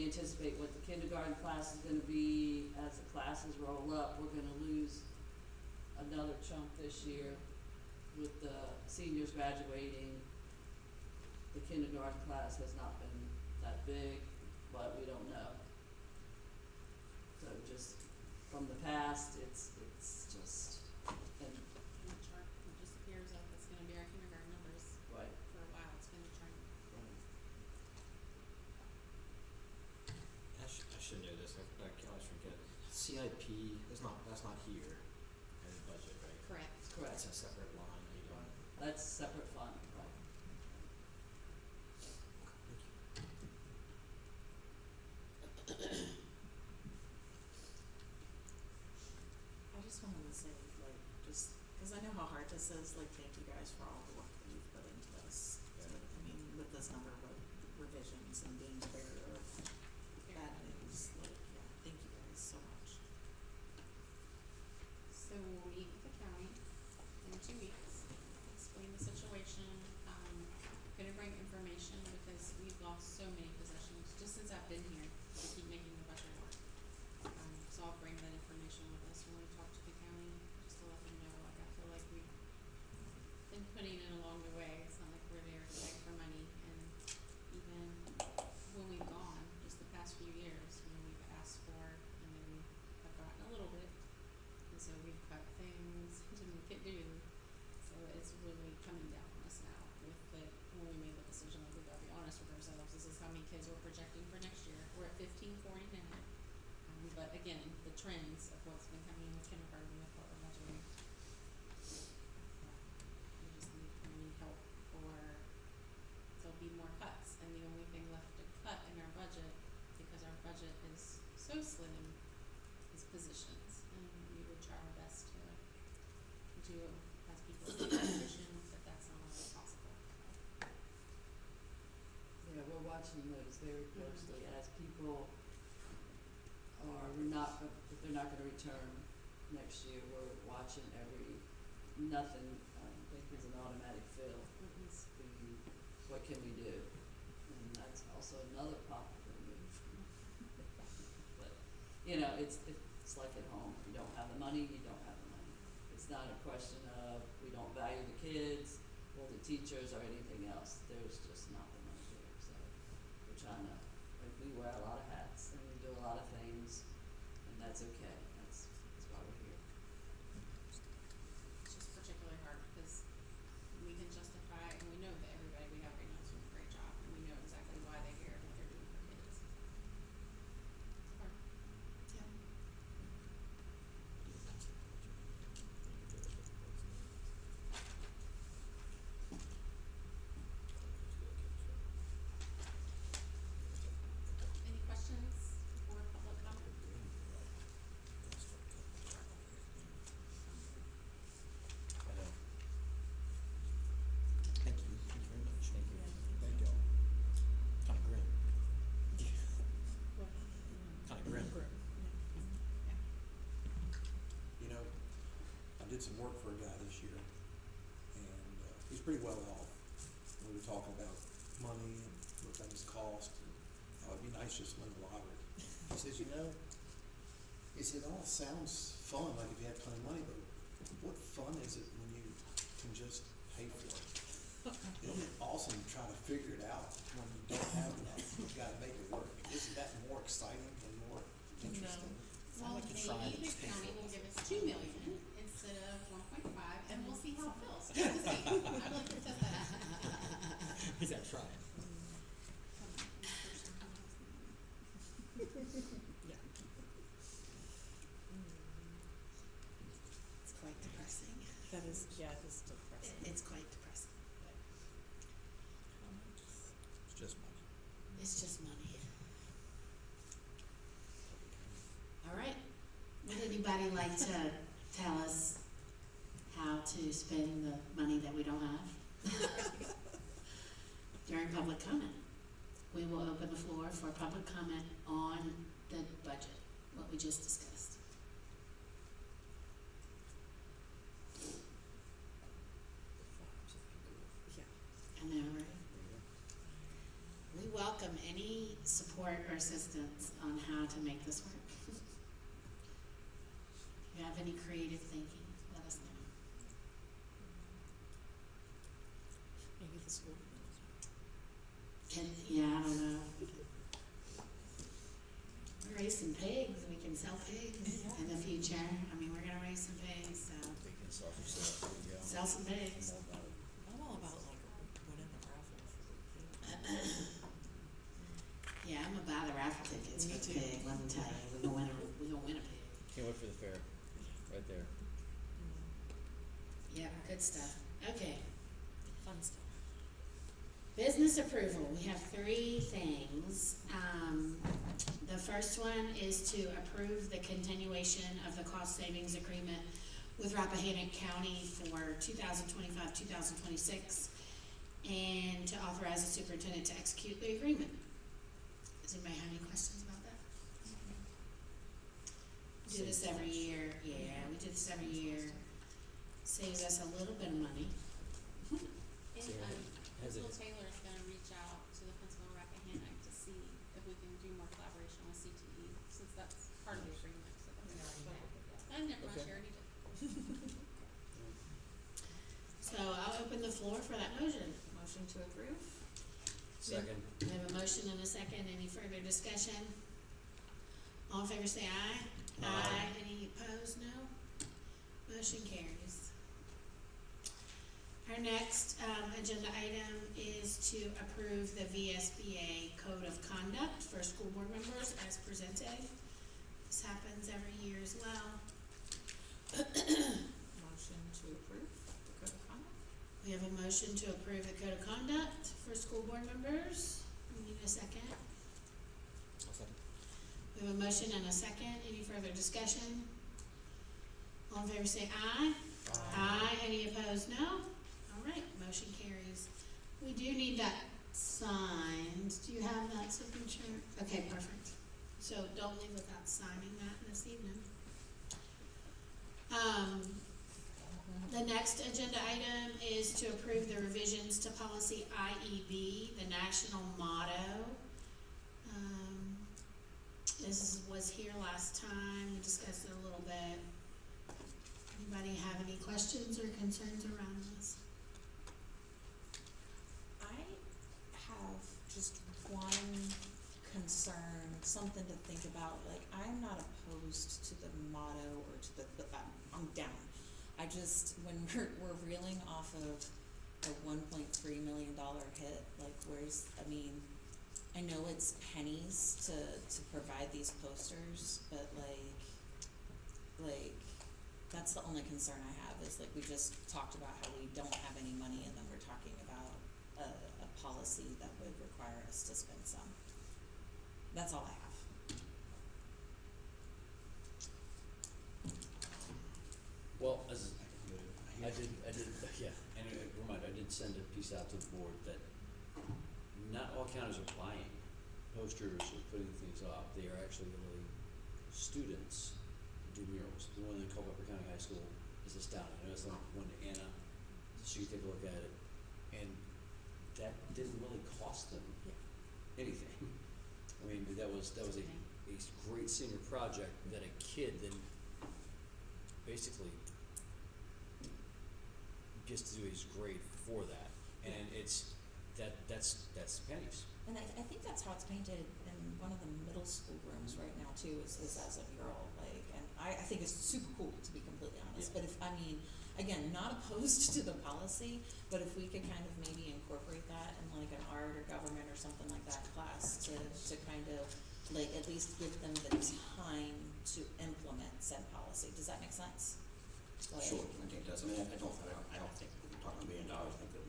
anticipate what the kindergarten class is gonna be. As the classes roll up, we're gonna lose another chunk this year with the seniors graduating. The kindergarten class has not been that big, but we don't know. So just from the past, it's just, and, And the chart, it just appears like it's gonna be our kindergarten numbers right, for a while, it's gonna turn. I should know this, I always forget. CIP, that's not here in the budget, right? Correct. correct. That's a separate line, item. That's separate fund, right. I just wanted to say, cause I know how hard this is, thank you guys for all the work that you've put into this. With this number of revisions and being fair of bad news, thank you guys so much. So we'll meet with the county in 2 weeks, explain the situation, gonna bring information because we left in here to keep making the budget work. So I'll bring that information with us when we talk to the county, just to let them know, like, I feel like we've been putting in along the way. It's not like we're there to beg for money, and even when we've gone, just the past few years, we've asked for, and then we have gotten a little bit, and so we've cut things to make it do. So it's really coming down on us now with when we made the decision, like, we gotta be honest with ourselves, this is how many kids we're projecting for next year. We're at 1540 now. But again, the trends of what's been coming with kindergarten, with what we're budgeting. We just need help, or there'll be more cuts, and the only thing left to cut in our budget, because our budget is so slim, is positions, and we would try our best to do as people take positions, but that's not always possible. Yeah, we're watching those very closely as people if they're not gonna return next year, we're watching nothing, I think is an automatic fill. What can we do? And that's also another popular move. But, it's like at home, if you don't have the money, you don't have the money. It's not a question of we don't value the kids or the teachers or anything else, there's just not the money there, so we're trying to, we wear a lot of hats and we do a lot of things, and that's okay, that's why we're here. It's just particularly hard because we can justify, and we know that everybody we have right now is doing a great job, and we know exactly why they're here and what they're doing for kids. Hard. Yeah. Any questions before public comment? Thank you very much. Thank you. Thank you. Kinda grim. Kinda grim. I did some work for a guy this year, and he's pretty well off. We were talking about money and what things cost, and how it'd be nice just to win the lottery. He says, it all sounds fun, like if you had plenty of money, but what fun is it when you can just pay for it? Isn't it awesome to try to figure it out when you don't have enough? You've gotta make it work. Isn't that more exciting and more interesting? Well, like to try maybe to the pay county for will it. give us 2 million instead of 1.5, and we'll see how it feels. We'll see. I'd like to test that out. He's gonna try it. Yeah. It's quite depressing. That is, it is depressing. It's quite depressing, but It's just money. it's just money. All right, would anybody like to tell us how to spend the money that we don't have? During public comment, we will open the floor for public comment on the budget, what we just discussed. I know, right? We welcome any support or assistance on how to make this work. If you have any creative thinking, let us know. Maybe the school. I don't know. We raise some pigs, we can sell pigs in the future. I mean, we're gonna raise some pigs, so sell some pigs. I'm all about like winning the raffle for the kids. Yeah, I'm gonna buy the raffle tickets Me for the too. pig, let me tell you, we're gonna win a pig. Can't wait for the fair, right there. Yeah, good stuff. Okay, Fun stuff. business approval, we have 3 things. The first one is to approve the continuation of the cost savings agreement with Rappahannock County for 2025, 2026, and to authorize the superintendent to execute the agreement. Does anybody have any questions about that? We do this every year, we do this every year. Saves us a little bit of money. And, Has it- Principal Taylor's gonna reach out to the principal of Rappahannock to see if if we can do more collaboration with CTE, since that's part of the agreement, so. We already have it, yeah. Never mind, Okay. she already did. So I'll open the floor for that motion. Motion to approve? Second. We have a motion and a second. Any further discussion? All in favor say aye. Aye. Any opposed? No. Motion carries. Our next, agenda item is to approve the VSBA Code of Conduct for school board members as presented. This happens every year as well. Motion to approve the code of conduct? We have a motion to approve the Code of Conduct for school board members. We need a second. We have a motion and a second. Any further discussion? All in favor say aye. Aye. Any opposed? No. All right, motion carries. We do need that signed. Do you have that signature? Okay, perfect. So don't leave without signing that this evening. The next agenda item is to approve the revisions to policy IEB, the national motto. This was here last time, we discussed it a little bit. Anybody have any questions or concerns around this? I have just one concern, something to think about, like, I'm not opposed to the motto or to I'm down. I just, when we're reeling off of a $1.3 million hit, like, I know it's pennies to provide these posters, but like, that's the only concern I have, is like, we just talked about how we don't have any money, and then we're talking about a policy that would require us to spend some. That's all I have. Well, I did, yeah, and remind, I did send a piece out to the board that not all counties are buying posters or putting things up. They are actually letting students do murals. The one in Culpeper County High School is astounding. I know it's like one to Anna, so she could take a look at it. And that didn't really cost them anything. I mean, that was a great senior project that a kid then basically gets to do his grade for that, and that's pennies. And I think that's how it's painted in one of the middle school rooms right now too, is as a mural, like, and I think it's super cool, to be completely honest, Yeah. but again, not opposed to the policy, but if we could kind of maybe incorporate that in like an art or government or something like that class to kind of, like, at least give them the time to implement said policy. Does that make sense? Like, Sure, I think it does. I mean, I don't think we're talking $1 million. I think that,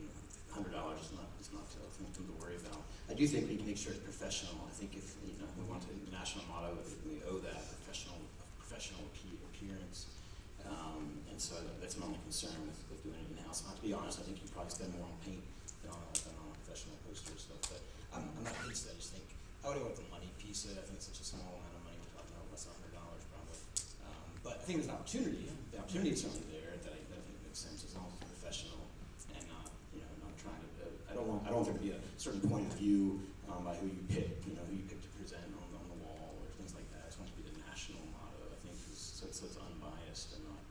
$100 is not something to worry about. I do think we need to make sure it's professional. I think if, we want the national motto, we owe that professional appearance. And so that's my only concern with doing it in-house. To be honest, I think you probably spend more on paint than on a professional poster and stuff. But I'm not against that. I just think I would go with the money piece of it. I think it's such a small amount of money. We're talking about less than $100 probably. But I think there's an opportunity. The opportunity is certainly there that I think makes sense as long as it's professional and not, not trying to. I don't want there to be a certain point of view by who you pick. Who you pick to present on the wall or things like that. I just want it to be the national motto. I think so it's unbiased and not.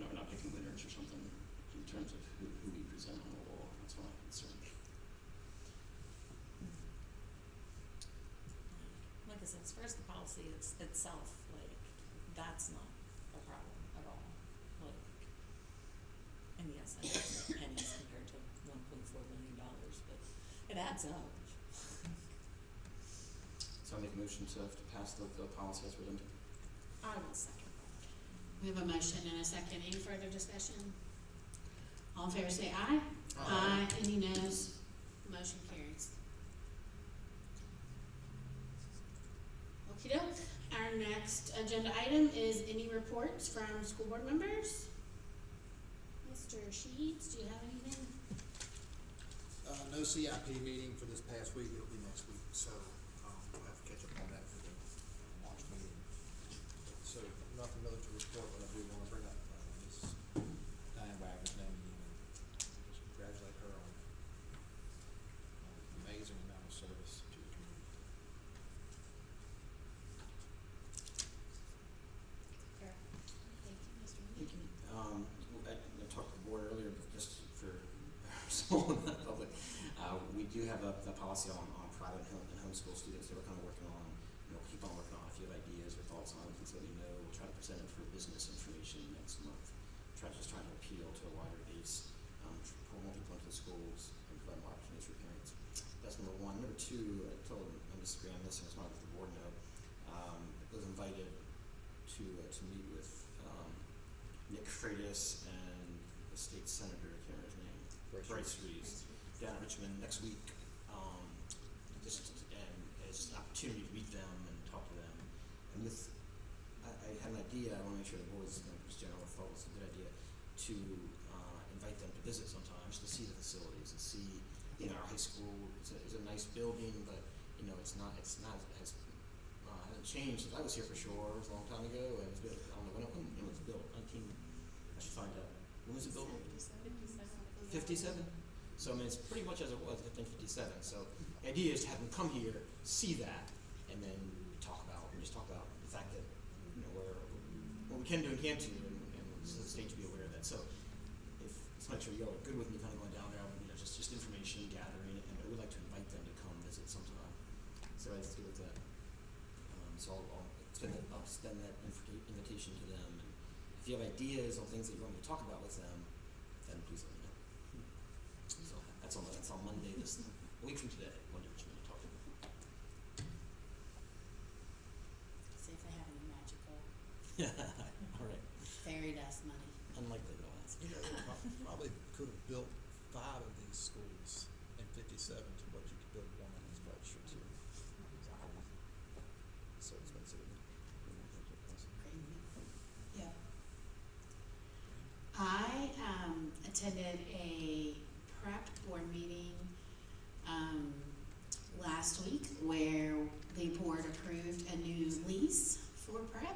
We're not picking winners or something in terms of who we present on the wall. That's my concern. like I said, as far as the policy itself, like, that's not a problem at all. Like, and yes, I know it's pennies compared to $1.4 million, but it adds up. So I make a motion to pass the policy as presented. I will second. We have a motion and a second. Any further discussion? All in favor say aye. Aye. Any noes? Motion carries. Okey-doke. Our next agenda item is any reports from school board members? Mr. Sheets, do you have anything? No CIP meeting for this past week, it'll be next week, so, we'll have to catch up on that for the March meeting. So, nothing really to report, but I do wanna bring up, Ms. Diane Wagner's name again, and just congratulate her on amazing amount of service to the community. school, not public. We do have a policy on private and homeschool students that we're kind of working on, keep on working on. If you have ideas or thoughts on it, please let me know. We'll try to present it for business information next month. Trying to appeal to a wider base, pull more people into the schools and provide more opportunities for parents. That's number one. Number two, I told Ms. Graham this, and I just wanted to let the board know, was invited to meet with Nick Freitas and the state senator, I can't remember his name, Bryce Reeves, down in Richmond next week. And it's an opportunity to meet them and talk to them. And I had an idea. I want to make sure the board is general thought it's a good idea to invite them to visit sometimes to see the facilities and see. Our high school is a nice building, but hasn't changed since I was here for sure. It was a long time ago, and it was built. I don't know when it was built. I should find out. When was it built? 57. So it's pretty much as it was in 1957. So the idea is to have them come here, see that, and then talk about the fact that what we can do and can't do, and the state to be aware of that. So let's make sure y'all are good with me kind of going down there. Just information gathering, and I would like to invite them to come visit sometime. So let's do with that. So I'll extend that invitation to them. And if you have ideas on things that you want me to talk about with them, then please let me know. So that's on Monday, a week from today, Monday, which we're going to talk about. See if they have any magical All right. fairy dust money. Unlikely to ask. They probably could have built 5 of these schools in 57 to what you could build one in this budget too. So expensive. Yeah. I attended a prep board meeting last week where the board approved a new lease for prep.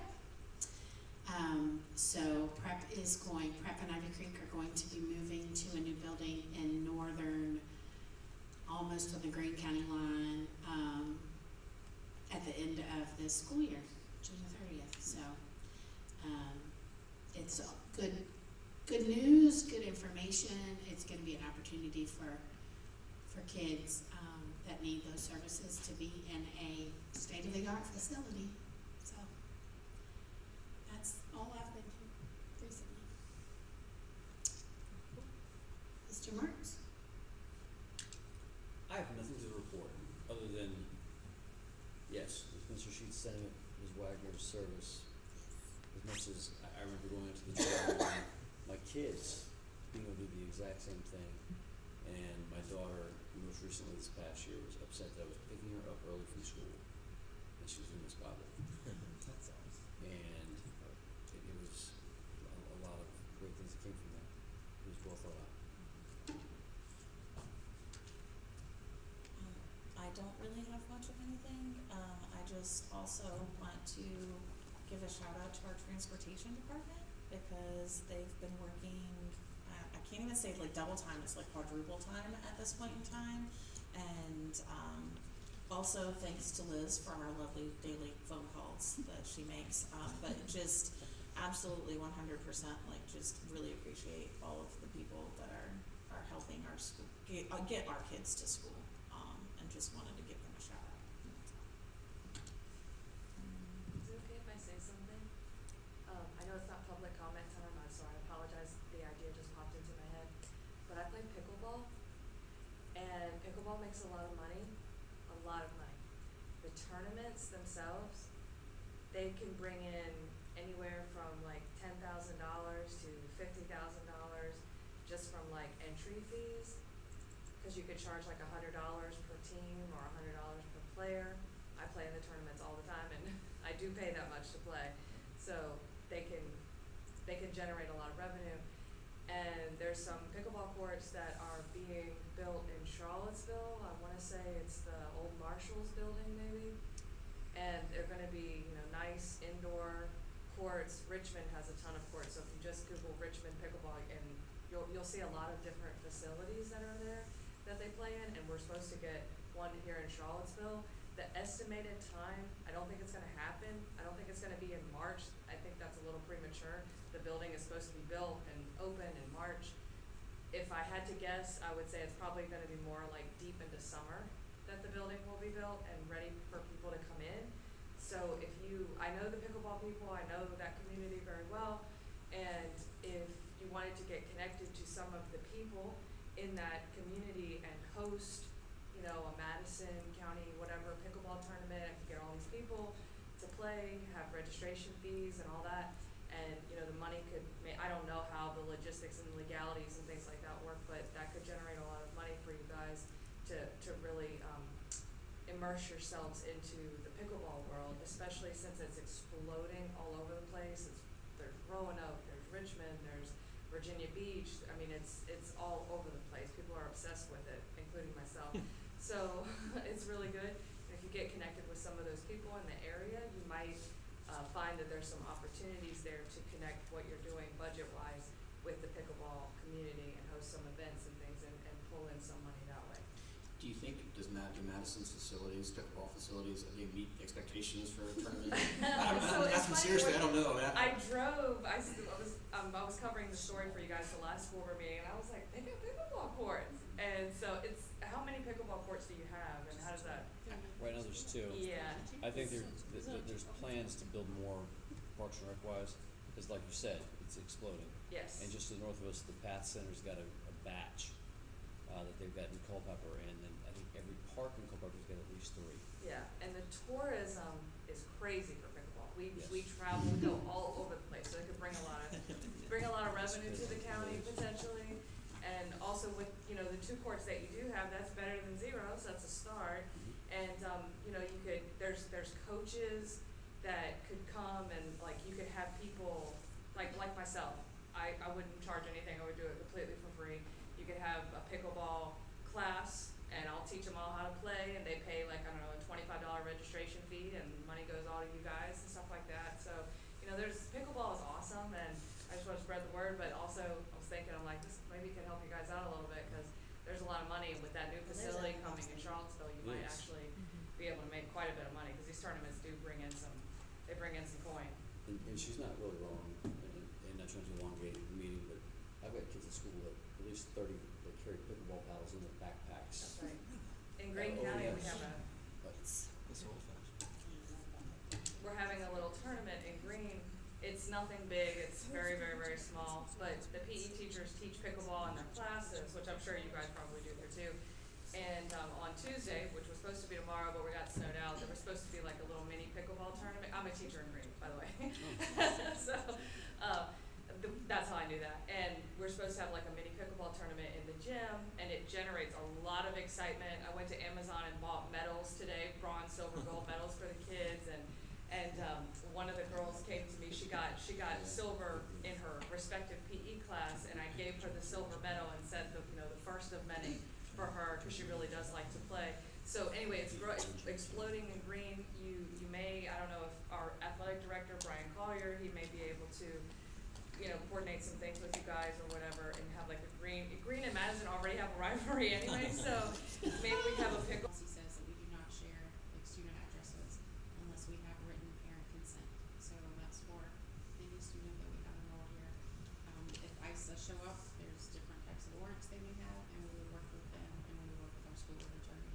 So prep and Ivy Creek are going to be moving to a new building in northern, almost on the Greene County line, at the end of this school year, June 30th. So it's good news, good information. It's going to be an opportunity for kids that need those services to be in a state-of-the-art facility. So that's all I've been to recently. Mr. Marks? I have nothing to report, other than, yes, with Mr. Sheets' sentiment, Ms. Wagner's service, as much as I remember going into the job, my kids being able to do the exact same thing, and my daughter, most recently this past year, was upset that I was picking her up early from school, and she was in Miss Bible. That's awesome. And it was a lot of great things that came from that. It was well thought out. I don't really have much of anything. I just also want to give a shout out to our transportation department because they've been working, I can't even say like double time, it's like quadruple time at this point in time. And also thanks to Liz for our lovely daily phone calls that she makes. But just absolutely 100% like just really appreciate all of the people that are helping our school get our kids to school. And just wanted to give them a shout out. Is it okay if I say something? I know it's not public comment time, so I apologize, the idea just popped into my head. But I play pickleball, and pickleball makes a lot of money. The tournaments themselves, they can bring in anywhere from like $10,000 to $50,000 just from like entry fees. Because you could charge like $100 per team or $100 per player. I play in the tournaments all the time, and I do pay that much to play. So they can generate a lot of revenue. And there's some pickleball courts that are being built in Charlottesville. I want to say it's the old Marshalls building maybe. And they're going to be, nice indoor courts. Richmond has a ton of courts. So if you just Google Richmond pickleball, and you'll see a lot of different facilities that are there that they play in, and we're supposed to get one here in Charlottesville. The estimated time, I don't think it's gonna happen. I don't think it's gonna be in March. I think that's a little premature. The building is supposed to be built and open in March. If if I had to guess, I would say it's probably gonna be more like deep into summer that the building will be built and ready for people to come in. So if you, I know the pickleball people, I know that community very well, and if you wanted to get connected to some of the people in that community and host, you know, a Madison County, whatever, pickleball tournament, get all these people to play, have registration fees and all that, and, you know, the money could I don't know how the logistics and legalities and things like that work, but that could generate a lot of money for you guys to really, immerse yourselves into the pickleball world, especially since it's exploding all over the place. There's Roanoke, there's Richmond, there's Virginia Beach. I mean, it's all over the place. People are obsessed with it, including myself. So it's really good. And if you get connected with some of those people in the area, you might find that there's some opportunities there to connect what you're doing budget-wise with the pickleball community and host some events and things and pull in some money that way. Do you think, do Madison's facilities, pickleball facilities, do they meet expectations for a tournament? I'm So it's asking funny seriously, I when don't know. I was covering the story for you guys the last school board meeting, and I was like, they got pickleball courts. And so it's, how many pickleball courts do you have, and how does that? Right now there's 2. Yeah. I think there's plans to build more Parks and Rec wise, because like you said, it's exploding. Yes. And just to the north of us, the Path Center's got a batch that they've got in Culpeper, and then I think every park in Culpeper's got at least 3. Yeah, and the tourism is crazy for pickleball. We Yes. travel, we go all over the place, so it could bring a lot of revenue to the county potentially. And also with, you know, the 2 courts that you do have, that's better than 0, so that's a start. And, you know, you could, there's coaches that could come and, like, you could have people, like myself, I wouldn't charge anything, I would do it completely for free. You could have a pickleball class, and I'll teach them all how to play, and they pay, like, I don't know, a $25 registration fee, and money goes all to you guys and stuff like that. So, you know, pickleball is awesome, and I just want to spread the word, but also, I was thinking, I'm like, this maybe can help you guys out a little bit, because there's a lot of money, and with that new facility coming in Charlottesville, you might Yes. actually be able to make quite a bit of money, because these tournaments do bring in some coin. And she's not really wrong, and not trying to elongate the meeting, but I've got kids at school that at least 30 that carry pickleball paddles in their backpacks. That's right. In Greene Oh, County, yes. we have we're having a little tournament in Greene. It's nothing big, it's very, very, very small, but the PE teachers teach pickleball in their classes, which I'm sure you guys probably do there too. And, on Tuesday, which was supposed to be tomorrow, but we got snowed out, there was supposed to be like a little mini pickleball tournament. I'm a teacher in Greene, by the way. So, that's how I knew that. And we're supposed to have like a mini pickleball tournament in the gym, and it generates a lot of excitement. I went to Amazon and bought medals today, bronze, silver, gold medals for the kids, and one of the girls came to me, she got silver in her respective PE class, and I gave her the silver medal and said the first of many for her, because she really does like to play. So anyway, it's exploding in Greene. You may, I don't know if our athletic director, Brian Collier, he may be able to, you know, coordinate some things with you guys or whatever, and have like a Greene and Madison already have a rivalry anyway, so maybe we have a pickle. Policy says that we do not share like student addresses unless we have written parent consent. So that's for any student that we have enrolled here. If ISA show up, there's different types of warrants they may have, and we would work with them, and we would work with our school board attorney.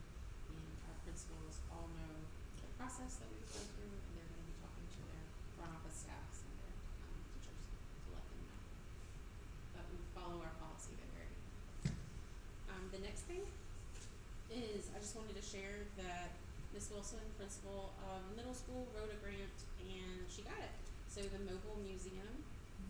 And our principals all know the process that we've gone through, and they're gonna be talking to their front office staffs and their teachers to let them know. But we follow our policy there very good. The next thing is, I just wanted to share that Miss Wilson, principal of middle school, wrote a grant and she got it. So the mobile museum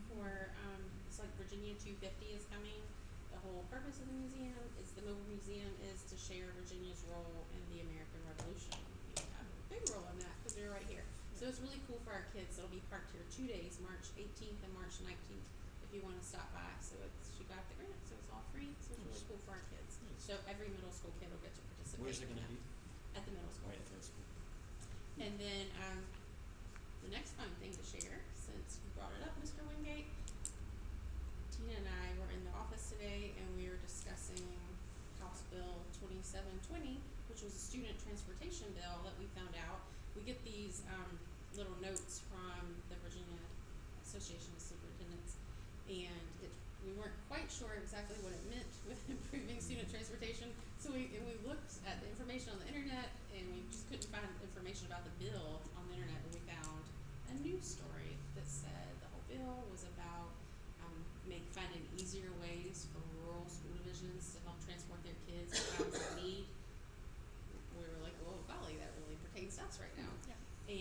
for, it's like Virginia 250 is coming. The whole purpose of the museum is, the mobile museum is to share Virginia's role in the American Revolution. We have a big role in that because they're right here. So it's really cool for our kids. It'll be parked here 2 days, March 18th and March 19th, if you want to stop by. So she got the grant, so it's all free. So it's really cool for our kids. So every middle school kid will get to participate. Where's it in gonna that. be? At the middle school. Right, that's cool. And then, the next fun thing to share, since you brought it up, Mr. Wingate, Tina and I were in the office today and we were discussing House Bill 2720, which was a student transportation bill that we found out. We get these, little notes from the Virginia Association of Superintendents, and it we weren't quite sure exactly what it meant with improving student transportation. So we looked at the information on the internet, and we just couldn't find information about the bill on the internet, and we found a news story that said the whole bill was about finding easier ways for rural school divisions to help transport their kids in times of need. We were like, oh golly, that really pertains to us right now. Yeah.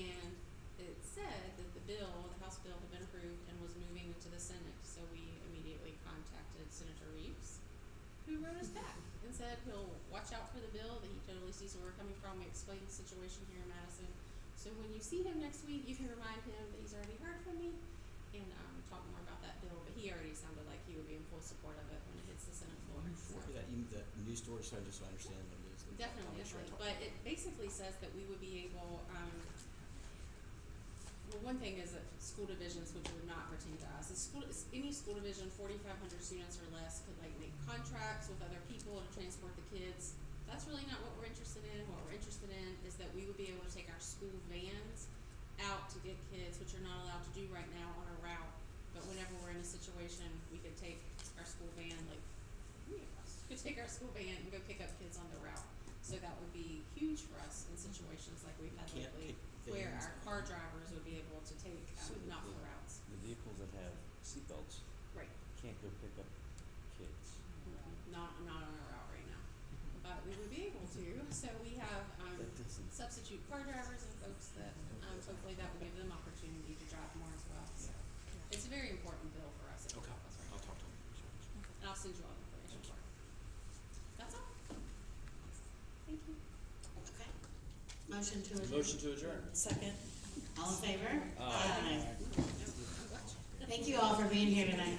And it said that the House bill had been approved and was moving to the Senate, so we immediately contacted Senator Reeves, who wrote us back and said he'll watch out for the bill, that he totally sees where we're coming from. We explained the situation here in Madison. So when you see him next week, you can remind him that he's already heard from me and talk more about that bill, but he already sounded like he would be in full support of it when it hits the Senate floor. So. That news story, so just so I understand what it is. Definitely, but it basically says that we would be able, well, one thing is that school divisions, which would not pertain to us, any school division, 4,500 students or less, could like make contracts with other people to transport the kids. That's really not what we're interested in. What we're interested in is that we would be able to take our school vans out to get kids, which are not allowed to do right now on a route. But whenever we're in a situation, we could take our school van, like, could take our school van and go pick up kids on the route. So that would be huge for us in situations like we've had Can't lately, pick where vans our car drivers would be able to take not the routes. The vehicles that have seatbelts Right. can't go pick up kids. Not on a route right now. But we would be able to, so we have That doesn't. substitute car drivers and folks that hopefully that will give them opportunity to drive more as well. So it's a very important bill for us. It will Okay, help us right I'll now. talk to him. And I'll send you all the information for it. That's all. Thank you. Okay. Motion to adjourn. Motion to adjourn. Second. All in favor? Aye. No, I'm glad you- Thank you all for being here tonight.